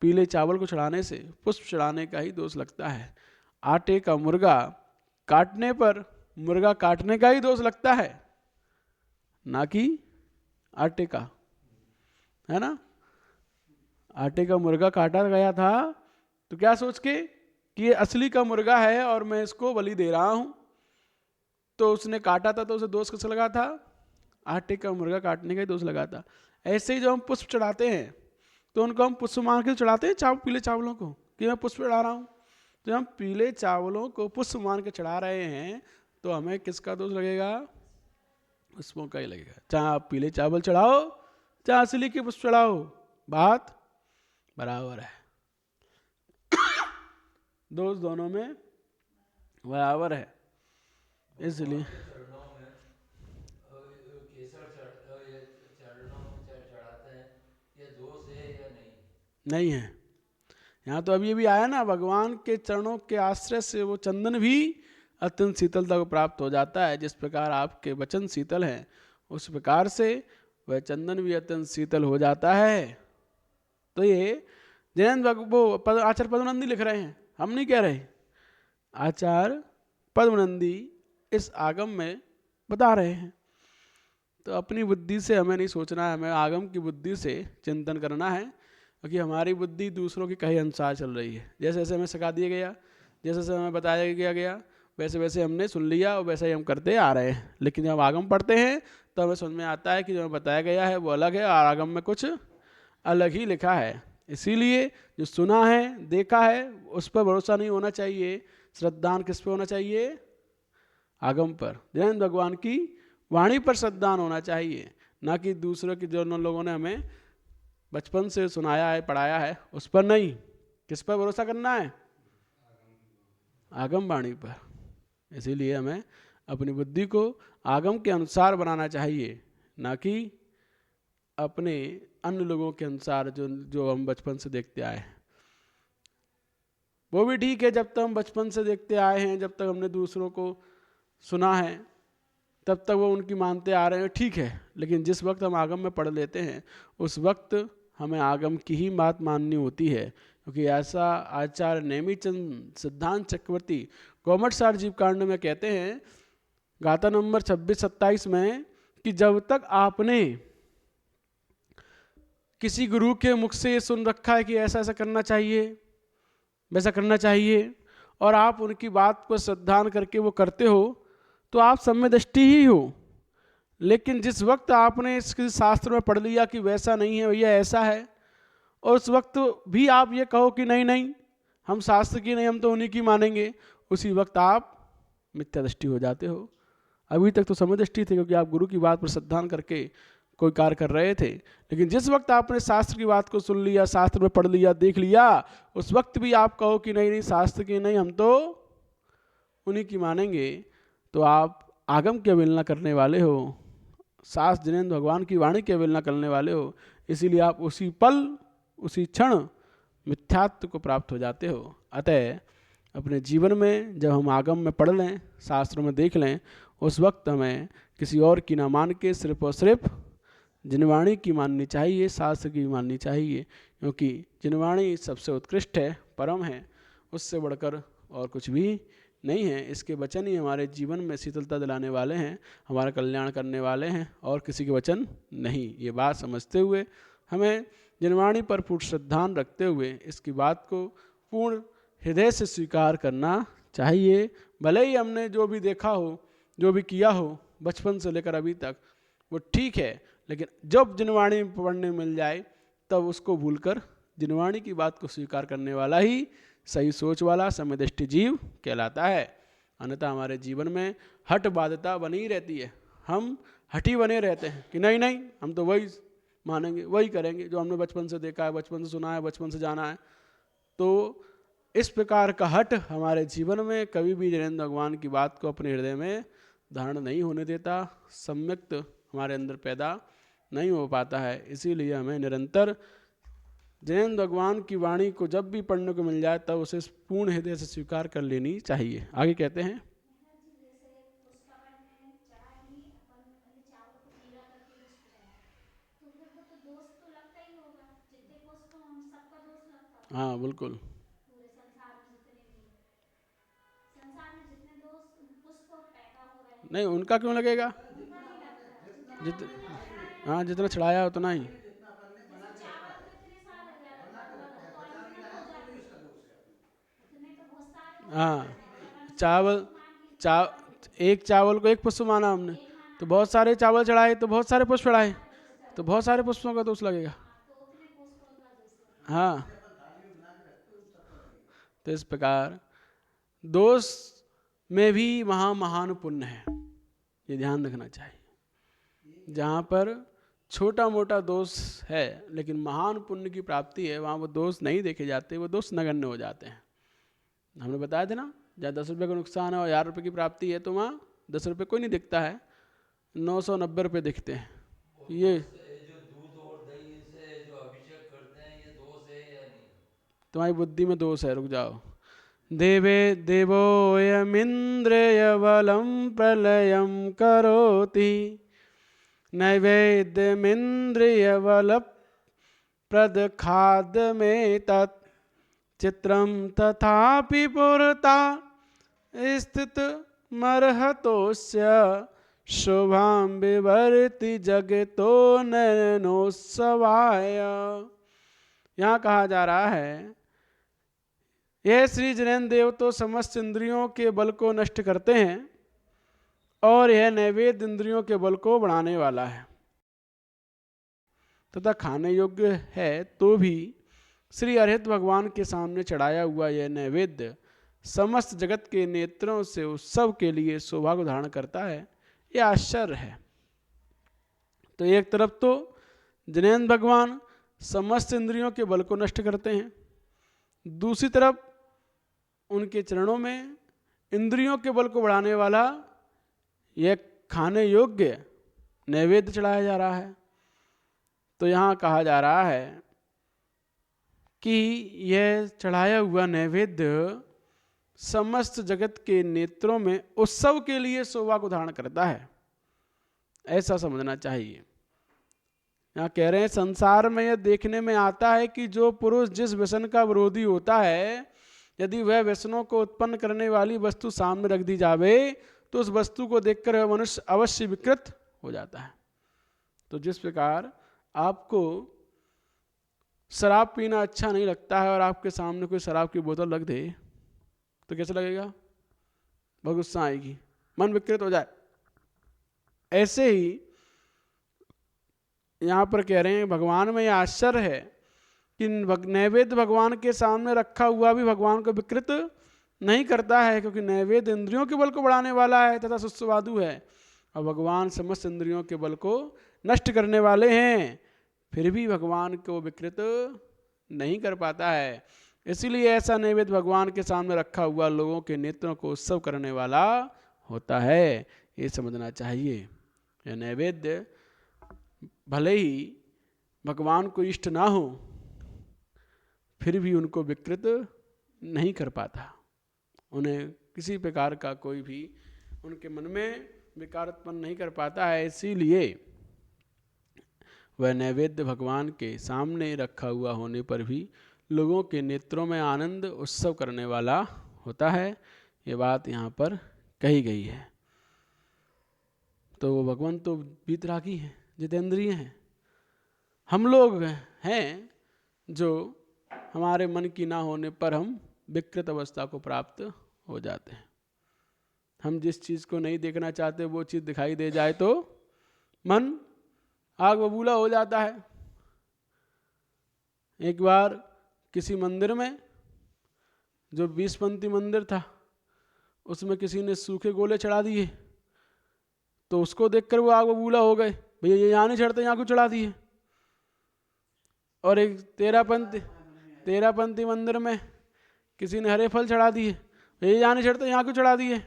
पीले चावल को चढ़ाने से पुष्प चढ़ाने का ही दोष लगता है। आटे का मुर्गा काटने पर मुर्गा काटने का ही दोष लगता है, ना कि आटे का, है ना। आटे का मुर्गा काटा गया था तो क्या सोच के कि ये असली का मुर्गा है और मैं इसको बलि दे रहा हूं, तो उसने काटा था तो उसे दोष किस लगा था? आटे का मुर्गा काटने का ही दोष लगा था। ऐसे ही जब हम पुष्प चढ़ाते हैं तो उनको हम पुष्प मान के चढ़ाते हैं, पीले चावलों को, कि मैं पुष्प चढ़ा रहा हूं। तो हम पीले चावलों को पुष्प मान के चढ़ा रहे हैं तो हमें किसका दोष लगेगा? पुष्पों का ही लगेगा। चाहे आप पीले चावल चढ़ाओ चाहे असली के पुष्प चढ़ाओ, बात बराबर है। दोष दोनों में बराबर है। इसलिए चरणों में केसर चरणों में चढ़ाते हैं, ये दोष है या नहीं है। यहाँ तो अभी आया ना, भगवान के चरणों के आश्रय से वो चंदन भी अत्यंत शीतलता को प्राप्त हो जाता है। जिस प्रकार आपके वचन शीतल हैं, उस प्रकार से वह चंदन भी अत्यंत शीतल हो जाता है। तो ये जैन वो आचार्य पद्मनंदी लिख रहे हैं, हम नहीं कह रहे। आचार्य पद्मनंदी इस आगम में बता रहे हैं। तो अपनी बुद्धि से हमें नहीं सोचना है, हमें आगम की बुद्धि से चिंतन करना है, क्योंकि हमारी बुद्धि दूसरों की कहे अनुसार चल रही है। जैसे जैसे हमें सिखा दिया गया, जैसे जैसे हमें बताया गया वैसे वैसे हमने सुन लिया और वैसे ही हम करते आ रहे हैं। लेकिन जब आगम पढ़ते हैं तो हमें समझ में आता है कि जो हमें बताया गया है वो अलग है और आगम में कुछ अलग ही लिखा है। इसीलिए जो सुना है, देखा है, उस पर भरोसा नहीं होना चाहिए। श्रद्धान किस पे होना चाहिए? आगम पर, जैन भगवान की वाणी पर श्रद्धान होना चाहिए, ना कि दूसरों की जो लोगों ने हमें बचपन से सुनाया है, पढ़ाया है, उस पर नहीं। किस पर भरोसा करना है? आगम वाणी पर। इसीलिए हमें अपनी बुद्धि को आगम के अनुसार बनाना चाहिए, ना कि अपने अन्य लोगों के अनुसार जो हम बचपन से देखते आए हैं। वो भी ठीक है, जब तक हम बचपन से देखते आए हैं, जब तक हमने दूसरों को सुना है, तब तक वो उनकी मानते आ रहे हैं, ठीक है। लेकिन जिस वक्त हम आगम में पढ़ लेते हैं, उस वक्त हमें आगम की ही बात माननी होती है, क्योंकि ऐसा आचार्य नेमिचंद सिद्धांत चक्रवर्ती गौमठ सार जीव कांड में कहते हैं, गाथा नंबर 26-27 में, कि जब तक आपने किसी गुरु के मुख से ये सुन रखा है कि ऐसा ऐसा करना चाहिए, वैसा करना चाहिए, और आप उनकी बात को श्रद्धान करके वो करते हो, तो आप सम्य दृष्टि ही हो। लेकिन जिस वक्त आपने किसी शास्त्र में पढ़ लिया कि वैसा नहीं है भैया, ऐसा है, और उस वक्त भी आप ये कहो कि नहीं नहीं हम शास्त्र की नहीं, हम तो उन्हीं की मानेंगे, उसी वक्त आप मिथ्या दृष्टि हो जाते हो। अभी तक तो समय दृष्टि थे, क्योंकि आप गुरु की बात पर श्रद्धान करके कोई कार्य कर रहे थे। लेकिन जिस वक्त आपने शास्त्र की बात को सुन लिया, शास्त्र में पढ़ लिया, देख लिया, उस वक्त भी आप कहो कि नहीं नहीं शास्त्र की नहीं, हम तो उन्हीं की मानेंगे, तो आप आगम की अवहेलना करने वाले हो, शास्त्र जिनेंद्र भगवान की वाणी की अवहेलना करने वाले हो। इसीलिए आप उसी पल, उसी क्षण मिथ्यात्व को प्राप्त हो जाते हो। अतः अपने जीवन में जब हम आगम में पढ़ लें, शास्त्रों में देख लें, उस वक्त हमें किसी और की ना मान के सिर्फ और सिर्फ जिनवाणी की माननी चाहिए, शास्त्र की माननी चाहिए, क्योंकि जिनवाणी सबसे उत्कृष्ट है, परम है, उससे बढ़कर और कुछ भी नहीं है। इसके वचन ही हमारे जीवन में शीतलता दिलाने वाले हैं, हमारा कल्याण करने वाले हैं, और किसी के वचन नहीं। ये बात समझते हुए हमें जिनवाणी पर पूर्ण श्रद्धान रखते हुए इसकी बात को पूर्ण हृदय से स्वीकार करना चाहिए। भले ही हमने जो भी देखा हो, जो भी किया हो बचपन से लेकर अभी तक, वो ठीक है, लेकिन जब जिनवाणी पढ़ने मिल जाए तब उसको भूलकर जिनवाणी की बात को स्वीकार करने वाला ही सही सोच वाला समदृष्टि जीव कहलाता है। अन्यथा हमारे जीवन में हठ बाध्यता बनी रहती है, हम हठी बने रहते हैं कि नहीं नहीं हम तो वही मानेंगे, वही करेंगे जो हमने बचपन से देखा है, बचपन से सुना है, बचपन से जाना है। तो इस प्रकार का हठ हमारे जीवन में कभी भी जिनेंद्र भगवान की बात को अपने हृदय में धारण नहीं होने देता, सम्यक्त हमारे अंदर पैदा नहीं हो पाता है। इसीलिए हमें निरंतर जिनेंद्र भगवान की वाणी को जब भी पढ़ने को मिल जाए तब उसे पूर्ण हृदय से स्वीकार कर लेनी चाहिए। आगे कहते हैं, हाँ बिल्कुल, नहीं उनका क्यों लगेगा, जित हाँ जितना चढ़ाया उतना ही। जितना अपन ने बना के रखा है, बना के रखा है, बचा भी रहा है तो भी उसका दोष है। हाँ चावल एक चावल को एक पुष्प माना हमने, तो बहुत सारे चावल चढ़ाए तो बहुत सारे पुष्प चढ़ाए, तो बहुत सारे पुष्पों का दोष लगेगा। हाँ, तो इस प्रकार दोष में भी महान पुण्य है, ये ध्यान रखना चाहिए। जहाँ पर छोटा मोटा दोष है लेकिन महान पुण्य की प्राप्ति है, वहाँ वो दोष नहीं देखे जाते, वो दोष नगण्य हो जाते हैं। हमने बताया था ना, जहाँ 10 रुपये का नुकसान है और 1000 रुपये की प्राप्ति है तो वहाँ 10 रुपये कोई नहीं दिखता है, 990 रुपये दिखते हैं। ये जो दूध और दही से जो अभिषेक करते हैं, ये दोष है या नहीं? तुम्हारी बुद्धि में दोष है, रुक जाओ। देवे देवोयमिन्द्रियबलं प्रलयं करोति, नैवेद्यमिन्द्रियबलप्रदखाद्यमेतत् चित्रं तथापि पुरता स्थितमर्हतोऽस्य शोभां विवर्ति जगतो नयनोत्सवाय। यहाँ कहा जा रहा है, यह श्री जिनेंद्र देव तो समस्त इंद्रियों के बल को नष्ट करते हैं और यह नैवेद्य इंद्रियों के बल को बढ़ाने वाला है तथा खाने योग्य है, तो भी श्री अरहत भगवान के सामने चढ़ाया हुआ यह नैवेद्य समस्त जगत के नेत्रों से उत्सव के लिए शोभा को धारण करता है। यह आश्चर्य है। तो एक तरफ तो जिनेंद्र भगवान समस्त इंद्रियों के बल को नष्ट करते हैं, दूसरी तरफ उनके चरणों में इंद्रियों के बल को बढ़ाने वाला यह खाने योग्य नैवेद्य चढ़ाया जा रहा है। तो यहाँ कहा जा रहा है कि यह चढ़ाया हुआ नैवेद्य समस्त जगत के नेत्रों में उत्सव के लिए शोभा को धारण करता है, ऐसा समझना चाहिए। यहाँ कह रहे हैं, संसार में यह देखने में आता है कि जो पुरुष जिस व्यसन का विरोधी होता है, यदि वह व्यसनों को उत्पन्न करने वाली वस्तु सामने रख दी जावे तो उस वस्तु को देखकर वह मनुष्य अवश्य विकृत हो जाता है। तो जिस प्रकार आपको शराब पीना अच्छा नहीं लगता है और आपके सामने कोई शराब की बोतल रख दे तो कैसा लगेगा, बहुत गुस्सा आएगी, मन विकृत हो जाए। ऐसे ही यहाँ पर कह रहे हैं, भगवान में यह आश्चर्य है कि नैवेद्य भगवान के सामने रखा हुआ भी भगवान को विकृत नहीं करता है, क्योंकि नैवेद्य इंद्रियों के बल को बढ़ाने वाला है तथा सुस्वादु है, और भगवान समस्त इंद्रियों के बल को नष्ट करने वाले हैं, फिर भी भगवान को विकृत नहीं कर पाता है। इसीलिए ऐसा नैवेद्य भगवान के सामने रखा हुआ लोगों के नेत्रों को उत्सव करने वाला होता है, ये समझना चाहिए। यह नैवेद्य भले ही भगवान को इष्ट ना हो फिर भी उनको विकृत नहीं कर पाता, उन्हें किसी प्रकार का कोई भी उनके मन में विकार उत्पन्न नहीं कर पाता है। इसीलिए वह नैवेद्य भगवान के सामने रखा हुआ होने पर भी लोगों के नेत्रों में आनंद उत्सव करने वाला होता है। ये बात यहाँ पर कही गई है। तो वो भगवान तो वीतरागी हैं, जितेंद्रिय हैं। हम लोग हैं जो हमारे मन की ना होने पर हम विकृत अवस्था को प्राप्त हो जाते हैं। हम जिस चीज़ को नहीं देखना चाहते वो चीज़ दिखाई दे जाए तो मन आग बबूला हो जाता है। एक बार किसी मंदिर में, जो 20पंथी मंदिर था, उसमें किसी ने सूखे गोले चढ़ा दिए, तो उसको देखकर वो आग बबूला हो गए, भैया ये यहाँ नहीं चढ़ते, यहाँ क्यों चढ़ा दिए। और एक 13पंथी मंदिर में किसी ने हरे फल चढ़ा दिए, भैया यहाँ नहीं चढ़ते, यहाँ क्यों चढ़ा दिए।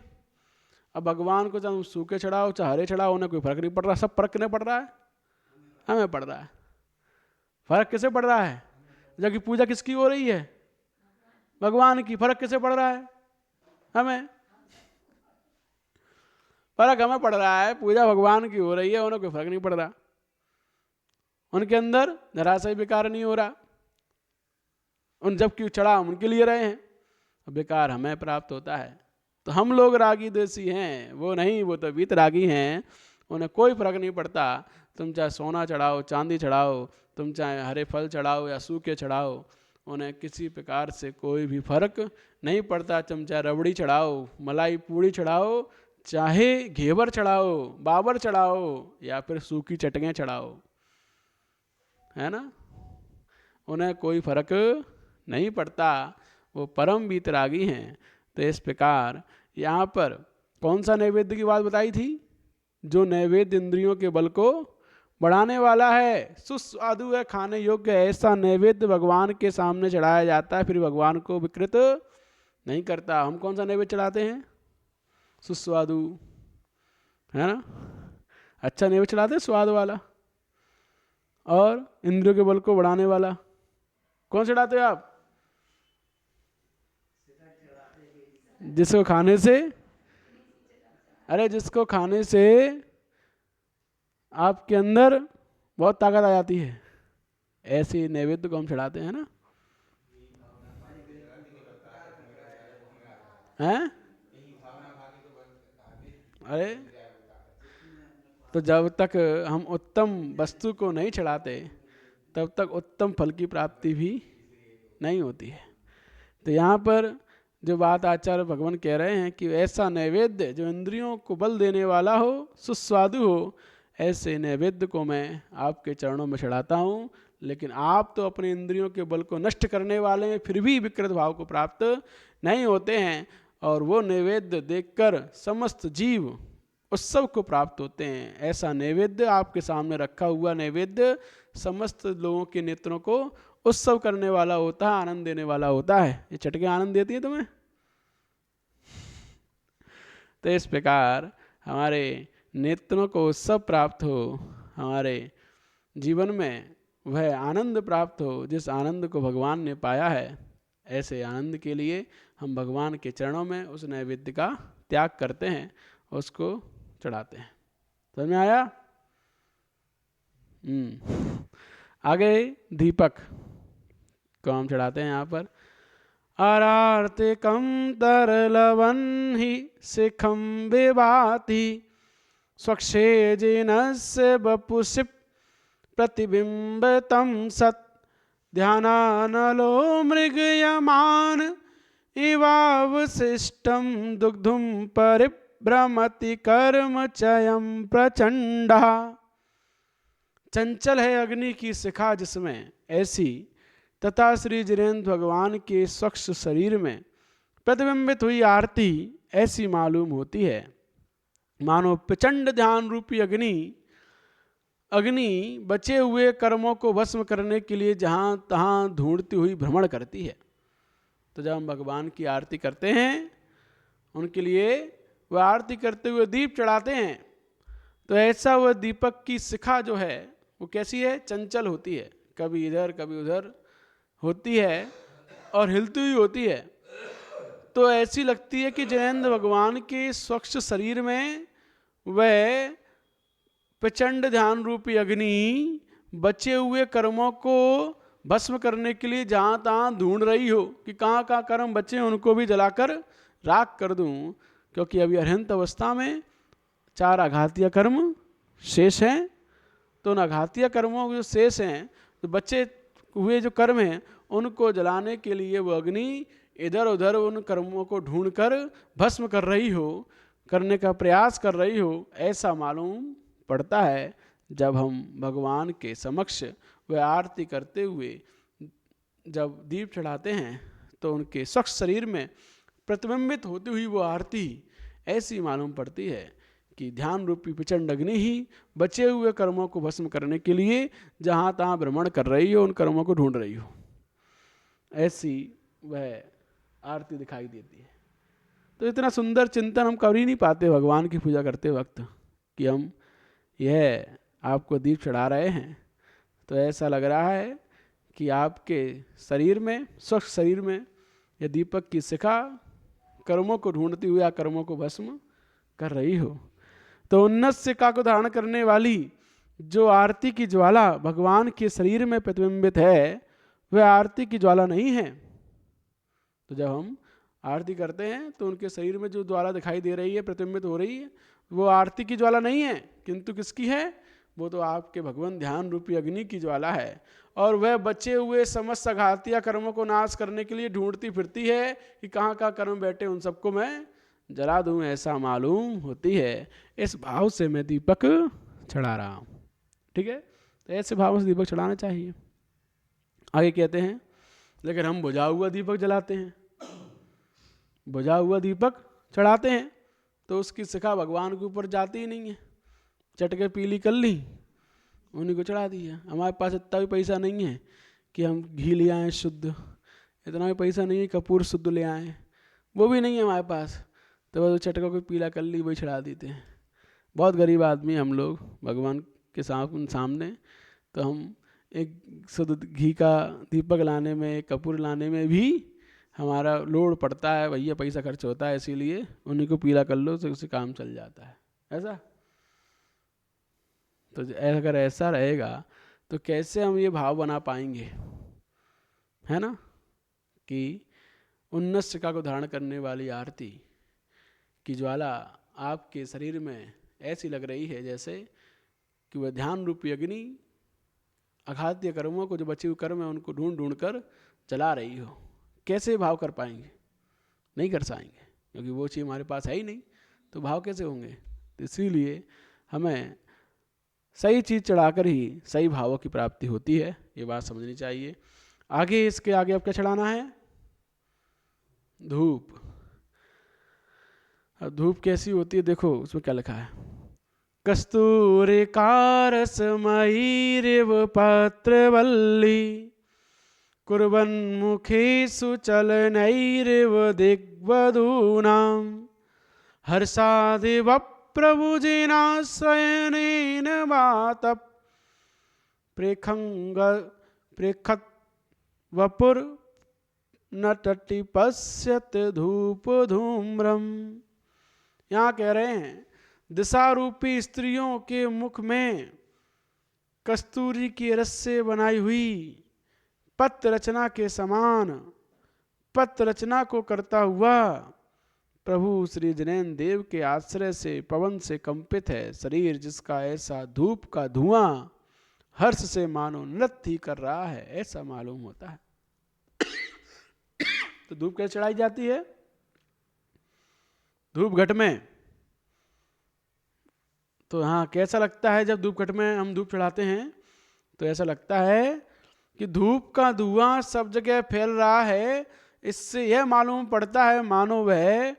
अब भगवान को चाहे सूखे चढ़ाओ चाहे हरे चढ़ाओ, उन्हें कोई फर्क नहीं पड़ रहा। सब फर्क नहीं पड़ रहा है, हमें पड़ रहा है। फर्क किसे पड़ रहा है? जबकि पूजा किसकी हो रही है? भगवान की। फर्क किसे पड़ रहा है? हमें। फर्क हमें पड़ रहा है, पूजा भगवान की हो रही है, उन्हें कोई फर्क नहीं पड़ रहा। उनके अंदर जरा सा विकार नहीं हो रहा। उन जबकि चढ़ा हम उनके लिए रहे हैं, विकार हमें प्राप्त होता है। तो हम लोग रागी देसी हैं, वो नहीं, वो तो वीतरागी हैं। उन्हें कोई फर्क नहीं पड़ता। तुम चाहे सोना चढ़ाओ, चांदी चढ़ाओ, तुम चाहे हरे फल चढ़ाओ या सूखे चढ़ाओ, उन्हें किसी प्रकार से कोई भी फर्क नहीं पड़ता। तुम चाहे रबड़ी चढ़ाओ, मलाई पूड़ी चढ़ाओ, चाहे घेवर चढ़ाओ, बाबर चढ़ाओ या फिर सूखी चटकें चढ़ाओ, है ना, उन्हें कोई फर्क नहीं पड़ता। वो परम वीतरागी हैं। तो इस प्रकार यहाँ पर कौन सा नैवेद्य की बात बताई थी? जो नैवेद्य इंद्रियों के बल को बढ़ाने वाला है, सुस्वादु है, खाने योग्य है, ऐसा नैवेद्य भगवान के सामने चढ़ाया जाता है, फिर भगवान को विकृत नहीं करता। हम कौन सा नैवेद्य चढ़ाते हैं? सुस्वादु, है ना, अच्छा नैवेद्य चढ़ाते हैं, स्वाद वाला। और इंद्रियों के बल को बढ़ाने वाला कौन चढ़ाते हो आप? जिसको खाने से, अरे जिसको खाने से आपके अंदर बहुत ताकत आ जाती है, ऐसे नैवेद्य को हम चढ़ाते हैं ना। हैं? अरे तो जब तक हम उत्तम वस्तु को नहीं चढ़ाते तब तक उत्तम फल की प्राप्ति भी नहीं होती है। तो यहाँ पर जो बात आचार्य भगवान कह रहे हैं कि ऐसा नैवेद्य जो इंद्रियों को बल देने वाला हो, सुस्वादु हो, ऐसे नैवेद्य को मैं आपके चरणों में चढ़ाता हूँ। लेकिन आप तो अपने इंद्रियों के बल को नष्ट करने वाले हैं, फिर भी विकृत भाव को प्राप्त नहीं होते हैं। और वो नैवेद्य देखकर समस्त जीव उत्सव को प्राप्त होते हैं। ऐसा नैवेद्य आपके सामने रखा हुआ नैवेद्य समस्त लोगों के नेत्रों को उत्सव करने वाला होता है, आनंद देने वाला होता है। ये चटके आनंद देती है तुम्हें। तो इस प्रकार हमारे नेत्रों को उत्सव प्राप्त हो, हमारे जीवन में वह आनंद प्राप्त हो जिस आनंद को भगवान ने पाया है। ऐसे आनंद के लिए हम भगवान के चरणों में उस नैवेद्य का त्याग करते हैं, उसको चढ़ाते हैं। समझ में आया? आगे दीपक को हम चढ़ाते हैं यहाँ पर। आरार्तिकं तरलवन् हि शिखं विभाति स्वक्षेजिनस्य वपुषि प्रतिबिम्बितं सत् ध्यानानलो मृगयमान इवावशिष्टं दुग्धुं परिभ्रमति कर्मचयं प्रचंडा। चंचल है अग्नि की शिखा जिसमें, ऐसी तथा श्री जिनेन्द्र भगवान के स्वच्छ शरीर में प्रतिबिंबित हुई आरती ऐसी मालूम होती है मानो प्रचंड ध्यान रूपी अग्नि बचे हुए कर्मों को भस्म करने के लिए जहाँ तहाँ ढूंढती हुई भ्रमण करती है। तो जब हम भगवान की आरती करते हैं, उनके लिए वह आरती करते हुए दीप चढ़ाते हैं, तो ऐसा वह दीपक की शिखा जो है वो कैसी है? चंचल होती है, कभी इधर कभी उधर होती है और हिलती हुई होती है। तो ऐसी लगती है कि जिनेन्द्र भगवान के स्वच्छ शरीर में वह प्रचंड ध्यान रूपी अग्नि बचे हुए कर्मों को भस्म करने के लिए जहाँ तहाँ ढूंढ रही हो कि कहाँ कहाँ कर्म बचे हैं उनको भी जलाकर राख कर दूं, क्योंकि अभी अरहंत अवस्था में 4 आघातीय कर्म शेष हैं। तो उन आघातीय कर्मों के जो शेष हैं, तो बचे हुए जो कर्म हैं उनको जलाने के लिए वो अग्नि इधर उधर उन कर्मों को ढूंढकर भस्म कर रही हो, करने का प्रयास कर रही हो, ऐसा मालूम पड़ता है जब हम भगवान के समक्ष वह आरती करते हुए जब दीप चढ़ाते हैं तो उनके स्वच्छ शरीर में प्रतिबिंबित होती हुई वो आरती ऐसी मालूम पड़ती है कि ध्यान रूपी प्रचंड अग्नि ही बचे हुए कर्मों को भस्म करने के लिए जहाँ तहाँ भ्रमण कर रही हो, उन कर्मों को ढूंढ रही हो, ऐसी वह आरती दिखाई देती है। तो इतना सुंदर चिंतन हम कर ही नहीं पाते भगवान की पूजा करते वक्त कि हम यह आपको दीप चढ़ा रहे हैं तो ऐसा लग रहा है कि आपके शरीर में, स्वच्छ शरीर में यह दीपक की शिखा कर्मों को ढूंढती हुई या कर्मों को भस्म कर रही हो। तो उन्नत शिखा को धारण करने वाली जो आरती की ज्वाला भगवान के शरीर में प्रतिबिंबित है वह आरती की ज्वाला नहीं है। तो जब हम आरती करते हैं तो उनके शरीर में जो ज्वाला दिखाई दे रही है, प्रतिबिंबित हो रही है, वो आरती की ज्वाला नहीं है, किंतु किसकी है? वो तो आपके भगवान ध्यान रूपी अग्नि की ज्वाला है। और वह बचे हुए समस्त आघातीय कर्मों को नाश करने के लिए ढूंढती फिरती है कि कहाँ कहाँ कर्म बैठे उन सबको मैं जला दूं, ऐसा मालूम होती है। इस भाव से मैं दीपक चढ़ा रहा हूँ। ठीक है, तो ऐसे भाव से दीपक चढ़ाना चाहिए। आगे कहते हैं, लेकिन हम बुझा हुआ दीपक जलाते हैं, बुझा हुआ दीपक चढ़ाते हैं तो उसकी शिखा भगवान के ऊपर जाती ही नहीं है। चटके पीली कर ली, उन्हीं को चढ़ा दिया। हमारे पास इतना भी पैसा नहीं है कि हम घी ले आएँ शुद्ध, इतना भी पैसा नहीं है कपूर शुद्ध ले आएँ, वो भी नहीं है हमारे पास। तो वो चटकों को पीला कर ली, वही चढ़ा देते हैं। बहुत गरीब आदमी हम लोग भगवान के सामने। तो हम एक शुद्ध घी का दीपक लाने में, कपूर लाने में भी हमारा लोड पड़ता है, भैया पैसा खर्च होता है, इसीलिए उन्हीं को पीला कर लो तो उससे काम चल जाता है। ऐसा तो अगर ऐसा रहेगा तो कैसे हम ये भाव बना पाएंगे, है ना, कि उन्नत शिखा को धारण करने वाली आरती की ज्वाला आपके शरीर में ऐसी लग रही है जैसे कि वह ध्यान रूपी अग्नि अघातीय कर्मों को, जो बचे हुए कर्म है, उनको ढूंढ ढूंढ कर जला रही हो। कैसे भाव कर पाएंगे? नहीं कर पाएंगे, क्योंकि वो चीज़ हमारे पास है ही नहीं, तो भाव कैसे होंगे? तो इसीलिए हमें सही चीज़ चढ़ाकर ही सही भावों की प्राप्ति होती है, ये बात समझनी चाहिए। आगे इसके आगे अब क्या चढ़ाना है? धूप। अब धूप कैसी होती है देखो, उसमें क्या लिखा है, कस्तूरिकारसमयीरिव पत्रवल्ली कुर्वन्मुखेषु चलनैरिव दिग्वधूनां हर्षादिव प्रभुजिनाश्रयनेन मातः प्रेखत वपुर न तटि पश्यत धूप धूम्रम। यहाँ कह रहे हैं, दिशा रूपी स्त्रियों के मुख में कस्तूरी की रस से बनाई हुई पत्र रचना के समान पत्र रचना को करता हुआ प्रभु श्री जिनेन्द्र देव के आश्रय से पवन से कंपित है शरीर, जिसका ऐसा धूप का धुआं हर्ष से मानो नृत्य कर रहा है, ऐसा मालूम होता है। तो धूप कैसे चढ़ाई जाती है? धूप घट में। तो हाँ, कैसा लगता है जब धूप घट में हम धूप चढ़ाते हैं? तो ऐसा लगता है कि धूप का धुआं सब जगह फैल रहा है। इससे यह मालूम पड़ता है मानो वह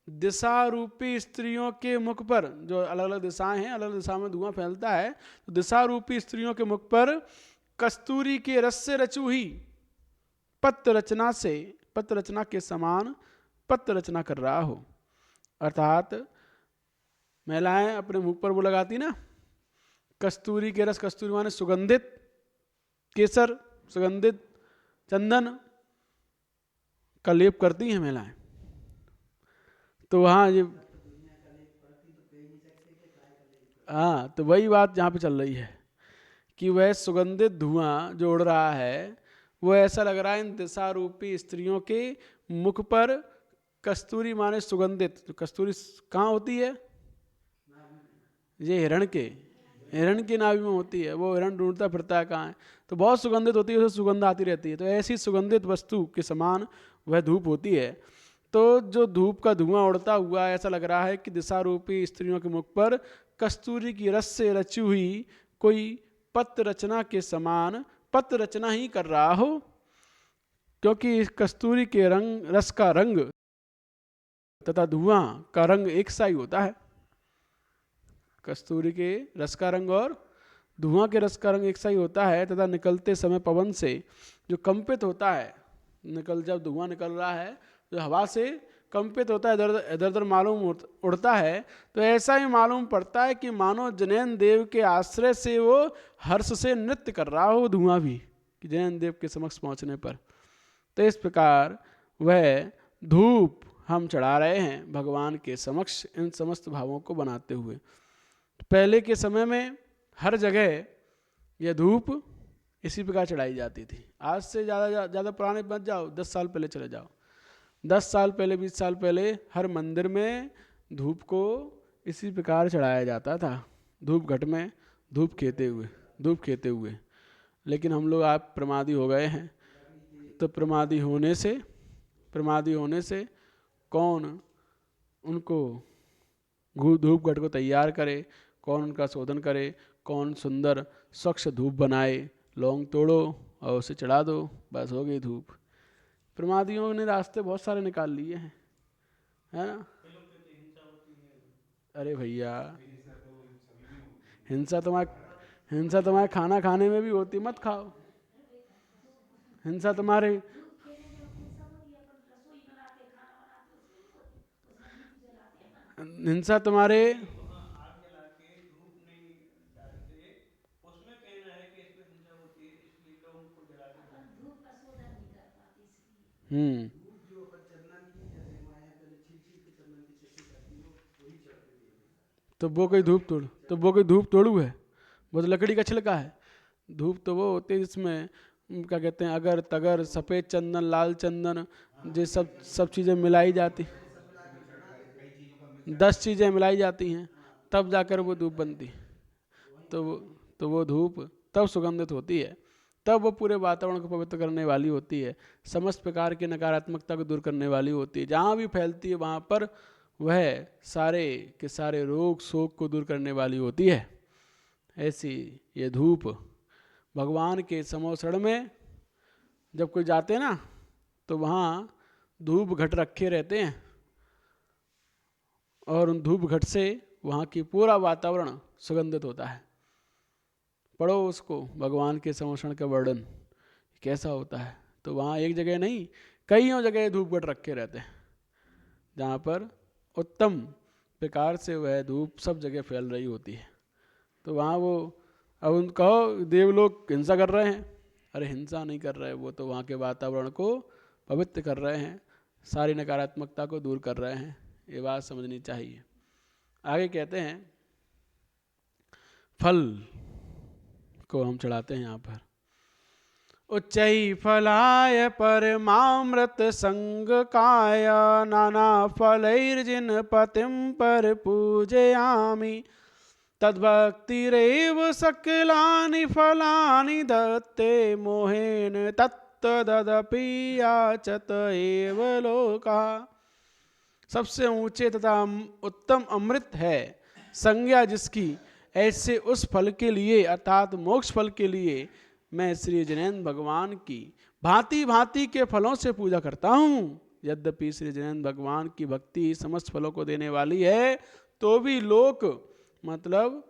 दिशा रूपी स्त्रियों के मुख पर, जो अलग अलग दिशाएं हैं, अलग अलग दिशा में धुआं फैलता है, तो दिशा रूपी स्त्रियों के मुख पर कस्तूरी के रस से रची हुई पत्र रचना के समान पत्र रचना कर रहा हो। अर्थात महिलाएं अपने मुख पर वो लगाती ना कस्तूरी के रस, कस्तूरी माने सुगंधित केसर, सुगंधित चंदन का लेप करती हैं महिलाएं। तो वहाँ ये हाँ, तो वही बात यहाँ पे चल रही है कि वह सुगंधित धुआं जो उड़ रहा है वो ऐसा लग रहा है इन दिशा रूपी स्त्रियों के मुख पर कस्तूरी माने सुगंधित। तो कस्तूरी कहाँ होती है? ये हिरण की नाभि में होती है। वो हिरण ढूंढता फिरता है कहाँ है, तो बहुत सुगंधित होती है, उससे सुगंध आती रहती है। तो ऐसी सुगंधित वस्तु के समान वह धूप होती है। तो जो धूप का धुआं उड़ता हुआ ऐसा लग रहा है कि दिशा रूपी स्त्रियों के मुख पर कस्तूरी की रस से रची हुई कोई पत्र रचना के समान पत्र रचना ही कर रहा हो, क्योंकि इस कस्तूरी के रस का रंग तथा धुआं का रंग एक सा ही होता है। कस्तूरी के रस का रंग और धुआं के रस का रंग एक सा ही होता है तथा निकलते समय पवन से जो कंपित होता है, जब धुआं निकल रहा है जो हवा से कंपित होता है, इधर उधर मालूम उड़ता है, तो ऐसा ही मालूम पड़ता है कि मानो जनेन देव के आश्रय से वो हर्ष से नृत्य कर रहा हो धुआं भी, कि जनेन देव के समक्ष पहुंचने पर। तो इस प्रकार वह धूप हम चढ़ा रहे हैं भगवान के समक्ष इन समस्त भावों को बनाते हुए। पहले के समय में हर जगह यह धूप इसी प्रकार चढ़ाई जाती थी। आज से ज़्यादा पुराने मत जाओ, 10 साल पहले चले जाओ, 10 साल पहले 20 साल पहले हर मंदिर में धूप को इसी प्रकार चढ़ाया जाता था, धूप घट में धूप खेते हुए। लेकिन हम लोग आप प्रमादी हो गए हैं। तो प्रमादी होने से कौन उनको धूप घट को तैयार करे, कौन उनका शोधन करे, कौन सुंदर स्वच्छ धूप बनाए। लौंग तोड़ो और उसे चढ़ा दो, बस हो गई धूप। प्रमादियों ने रास्ते बहुत सारे निकाल लिए हैं, है ना। अरे भैया, हिंसा तुम्हारे खाना खाने में भी होती, मत खाओ। हिंसा तुम्हारे जो अपन चंदन की जैसे माया पहले छील के चंदन की चक्की करती हो वही चढ़ते थे। तो वो कोई धूप तोड़ू है, वो तो लकड़ी का छिलका है। धूप तो वो होती है जिसमें क्या कहते हैं, अगर तगर सफ़ेद चंदन, लाल चंदन, ये सब चीज़ें मिलाई जाती, 10 चीज़ें मिलाई जाती हैं तब जाकर वो धूप बनती। तो वो धूप तब सुगंधित होती है, तब वो पूरे वातावरण को पवित्र करने वाली होती है, समस्त प्रकार की नकारात्मकता को दूर करने वाली होती है। जहाँ भी फैलती है वहाँ पर वह सारे के सारे रोग शोक को दूर करने वाली होती है। ऐसी ये धूप भगवान के समोसण में जब कोई जाते ना तो वहाँ धूप घट रखे रहते हैं और उन धूप घट से वहाँ की पूरा वातावरण सुगंधित होता है। पढ़ो उसको, भगवान के समोसण का वर्णन कैसा होता है। तो वहाँ एक जगह नहीं, कईयों जगह धूप घट रखे रहते हैं जहाँ पर उत्तम प्रकार से वह धूप सब जगह फैल रही होती है। तो वहाँ वो अब उन कहो देवलोग हिंसा कर रहे हैं, अरे हिंसा नहीं कर रहे, वो तो वहाँ के वातावरण को पवित्र कर रहे हैं, सारी नकारात्मकता को दूर कर रहे हैं। ये बात समझनी चाहिए। आगे कहते हैं फल को हम चढ़ाते हैं यहाँ पर। उच्चै फलाय परमामृत संग काय नाना फलैर्जिन पतिम पर पूजयामि तद्भक्तिरेव सकलानि फलानि दत्ते मोहेन तत्तदपि याचत एव लोका। सबसे ऊंचे तथा उत्तम अमृत है संज्ञा जिसकी, ऐसे उस फल के लिए अर्थात मोक्ष फल के लिए मैं श्री जनैन भगवान की भांति भांति के फलों से पूजा करता हूँ। यद्यपि श्री जनैन भगवान की भक्ति समस्त फलों को देने वाली है, तो भी लोक मतलब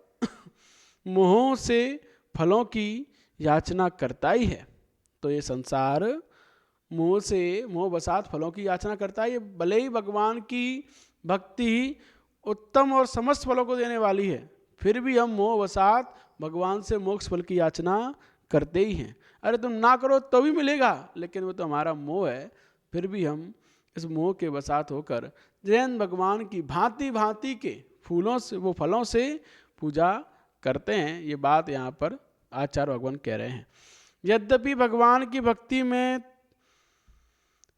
मोहों से फलों की याचना करता ही है। तो ये संसार मोह बसात फलों की याचना करता है। भले ही भगवान की भक्ति उत्तम और समस्त फलों को देने वाली है, फिर भी हम मोह वसात भगवान से मोक्ष फल की याचना करते ही हैं। अरे तुम ना करो तो भी मिलेगा, लेकिन वो तो हमारा मोह है, फिर भी हम इस मोह के वसात होकर जैन भगवान की भांति भांति के फलों से पूजा करते हैं। ये बात यहाँ पर आचार्य भगवान कह रहे हैं। यद्यपि भगवान की भक्ति में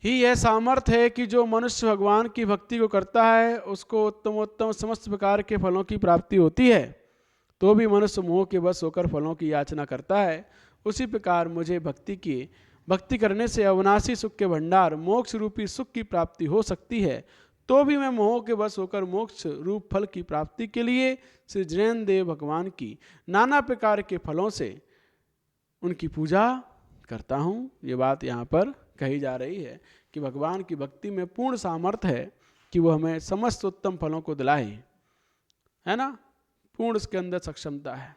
ही यह सामर्थ्य है कि जो मनुष्य भगवान की भक्ति को करता है उसको उत्तमोत्तम समस्त प्रकार के फलों की प्राप्ति होती है, तो भी मनुष्य मोह के वश होकर फलों की याचना करता है। उसी प्रकार मुझे भक्ति करने से अविनाशी सुख के भंडार मोक्ष रूपी सुख की प्राप्ति हो सकती है, तो भी मैं मोह के वश होकर मोक्ष रूप फल की प्राप्ति के लिए श्री जिनेन्द्र देव भगवान की नाना प्रकार के फलों से उनकी पूजा करता हूँ। ये बात यहाँ पर कही जा रही है कि भगवान की भक्ति में पूर्ण सामर्थ्य है कि वो हमें समस्त उत्तम फलों को दिलाए, है ना, पूर्ण उसके अंदर सक्षमता है।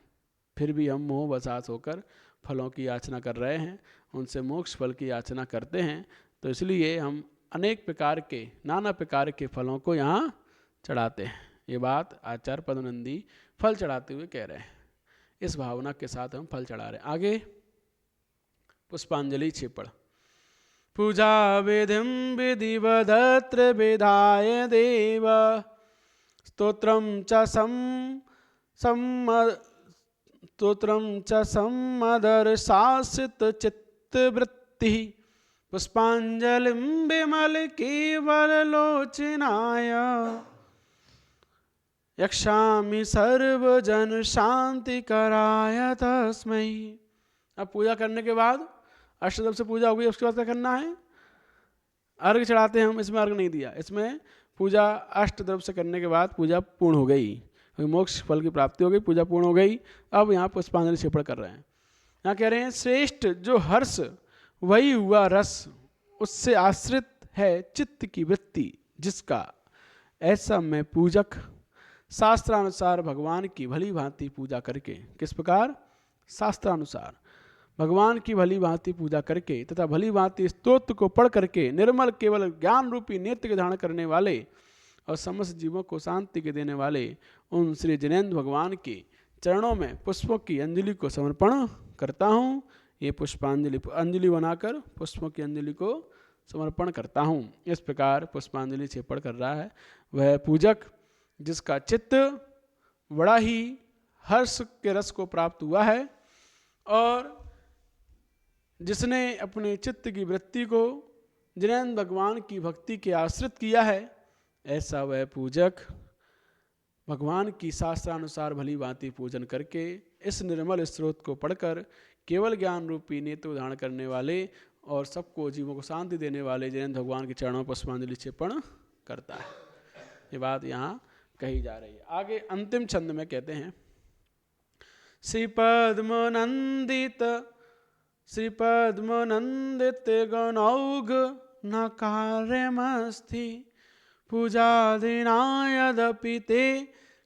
फिर भी हम मोह वशात होकर फलों की याचना कर रहे हैं, उनसे मोक्ष फल की याचना करते हैं। तो इसलिए हम अनेक प्रकार के नाना प्रकार के फलों को यहाँ चढ़ाते हैं। ये बात आचार्य पद्मनंदी फल चढ़ाते हुए कह रहे हैं। इस भावना के साथ हम फल चढ़ा रहे हैं। आगे पुष्पांजलि क्षेपण। पूजा विधिम विधिवदत्र विधाय देव स्तोत्रम च सम्मदर्शासित चित्तवृत्ति पुष्पांजलिं विमल केवल लोचनाय यक्षामि सर्वजन शांति कराय तस्मै। अब पूजा करने के बाद अष्टदल से पूजा हो गई, उसके बाद क्या करना है? अर्घ चढ़ाते हैं हम। इसमें अर्घ नहीं दिया, इसमें पूजा अष्टद्रव्य से करने के बाद पूजा पूर्ण हो गई, मोक्ष फल की प्राप्ति हो गई, पूजा पूर्ण हो गई। अब यहाँ पुष्पांजलि क्षेपण कर रहे हैं। यहाँ कह रहे हैं श्रेष्ठ जो हर्ष वही हुआ रस, उससे आश्रित है चित्त की वृत्ति जिसका, ऐसा मैं पूजक शास्त्रानुसार भगवान की भली भांति पूजा करके। किस प्रकार? शास्त्रानुसार भगवान की भली भांति पूजा करके तथा भली भांति स्तोत्र को पढ़ करके निर्मल केवल ज्ञान रूपी नेत्र के धारण करने वाले और समस्त जीवों को शांति के देने वाले उन श्री जिनेन्द्र भगवान के चरणों में पुष्पों की अंजलि को समर्पण करता हूँ। ये पुष्पांजलि अंजलि बनाकर पुष्पों की अंजलि को समर्पण करता हूँ। इस प्रकार पुष्पांजलि क्षेपण कर रहा है वह पूजक जिसका चित्त बड़ा ही हर्ष के रस को प्राप्त हुआ है और जिसने अपने चित्त की वृत्ति को जिनेन्द्र भगवान की भक्ति के आश्रित किया है, ऐसा वह पूजक भगवान की शास्त्रानुसार भली भांति पूजन करके इस निर्मल स्रोत को पढ़कर केवल ज्ञान रूपी नेत्र धारण करने वाले और सबको जीवों को शांति देने वाले जिनेन्द्र भगवान के चरणों पर पुष्पांजलि क्षेपण करता है। ये बात यहाँ कही जा रही है। आगे अंतिम छंद में कहते हैं श्री पद्मनंदित गणौघ न कार्यमस्ति पूजादिनायदपि ते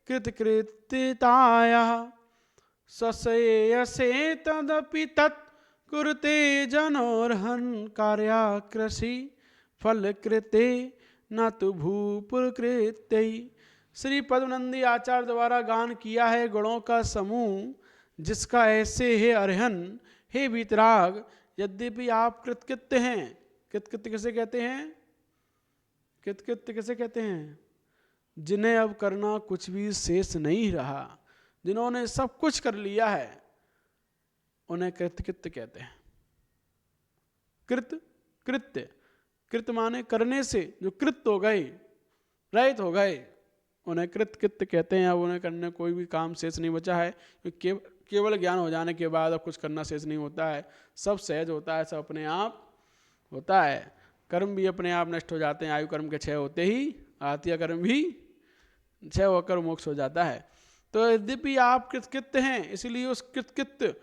कृतकृत्यतायाः सशेयसे तदपि तत् कुरुते जनोर्हन् कार्याकृषि फलकृते न तु भूपुरकृत्यै। श्री पद्मनंदी आचार्य द्वारा गान किया है गुणों का समूह जिसका ऐसे है अर्हन, हे वीतराग, यद्यपि आप कृतकृत्य हैं। कृतकृत्य किसे कहते हैं? कृतकृत्य किसे कहते हैं? जिन्हें अब करना कुछ भी शेष नहीं रहा, जिन्होंने सब कुछ कर लिया है, उन्हें कृतकृत्य कहते हैं। कृत्य कृत माने करने से जो कृत हो गए, रहित हो गए, उन्हें कृतकृत्य कहते हैं। अब उन्हें करने कोई भी काम शेष नहीं बचा है, केवल ज्ञान हो जाने के बाद अब कुछ करना शेष नहीं होता है, सब सहज होता है, सब अपने आप होता है। कर्म भी अपने आप नष्ट हो जाते हैं, आयु कर्म के क्षय होते ही आत्या कर्म भी क्षय होकर मोक्ष हो जाता है। तो यद्यपि आप कृतकृत्य हैं, इसलिए उस कृतकृत्य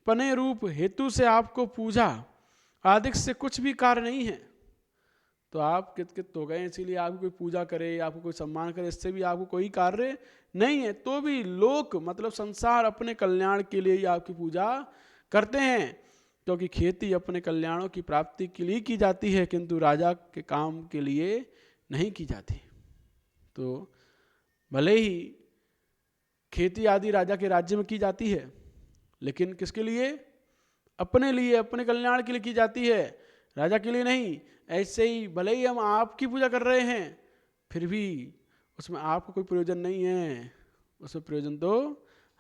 पने रूप हेतु से आपको पूजा आदि से कुछ भी कार्य नहीं है। तो आप कृतकृत्य हो गए, इसीलिए आपको कोई पूजा करे, आपको कोई सम्मान करे, इससे भी आपको कोई कार्य नहीं है। तो भी लोक मतलब संसार अपने कल्याण के लिए ही आपकी पूजा करते हैं, क्योंकि खेती अपने कल्याणों की प्राप्ति के लिए की जाती है, किंतु राजा के काम के लिए नहीं की जाती। तो भले ही खेती आदि राजा के राज्य में की जाती है, लेकिन किसके लिए? अपने लिए, अपने कल्याण के लिए की जाती है, राजा के लिए नहीं। ऐसे ही भले ही हम आपकी पूजा कर रहे हैं, फिर भी उसमें आपको कोई प्रयोजन नहीं है, उसमें प्रयोजन तो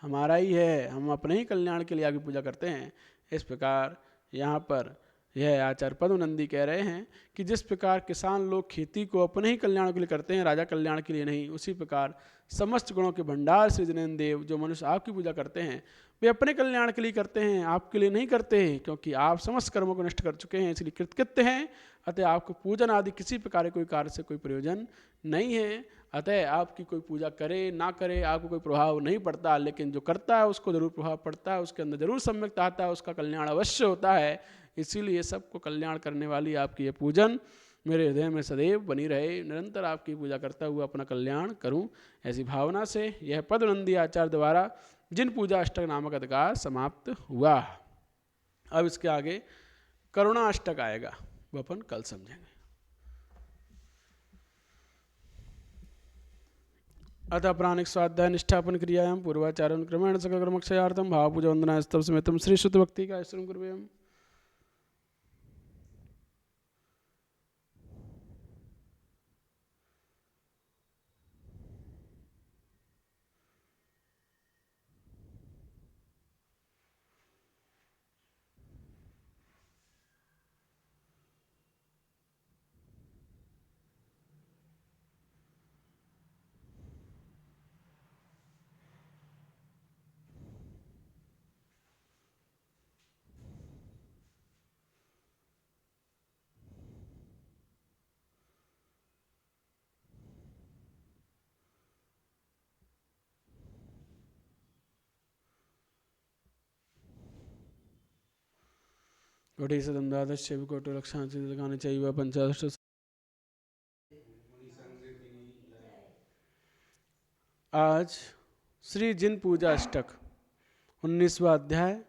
हमारा ही है, हम अपने ही कल्याण के लिए आगे पूजा करते हैं। इस प्रकार यहाँ पर यह आचार्य पद्मनंदी कह रहे हैं कि जिस प्रकार किसान लोग खेती को अपने ही कल्याण के लिए करते हैं, राजा कल्याण के लिए नहीं, उसी प्रकार समस्त गुणों के भंडार श्री जिनेन्द्र देव जो मनुष्य आपकी पूजा करते हैं वे अपने कल्याण के लिए करते हैं, आपके लिए नहीं करते हैं, क्योंकि आप समस्त कर्मों को नष्ट कर चुके हैं, इसलिए कृतकृत्य हैं। अतः आपको पूजन आदि किसी प्रकार के कोई कार्य से कोई प्रयोजन नहीं है। अतः आपकी कोई पूजा करे ना करे आपको कोई प्रभाव नहीं पड़ता, लेकिन जो करता है उसको जरूर प्रभाव पड़ता है, उसके अंदर जरूर सम्यकता आता है, उसका कल्याण अवश्य होता है। इसीलिए सबको कल्याण करने वाली आपकी ये पूजन मेरे हृदय में सदैव बनी रहे, निरंतर आपकी पूजा करता हुआ अपना कल्याण करूं, ऐसी भावना से यह पद्मनंदी आचार्य द्वारा जिन पूजा अष्टक नामक अधिकार समाप्त हुआ। अब इसके आगे करुणा अष्टक आएगा, वो अपन कल समझेंगे। अतः प्राणिक स्वाध्याय निष्ठापन क्रियायाम पूर्वाचारण क्रमेण सकल कर्मक्षयार्थम भाव पूजा वंदना स्तव समेतम श्री शुद्ध भक्ति का आश्रम कुर्वयम्। घटेशदंदादस्य विकोटलक्षांसिदगानि चैव पंचादश। आज श्री जिन पूजा अष्टक 19वां अध्याय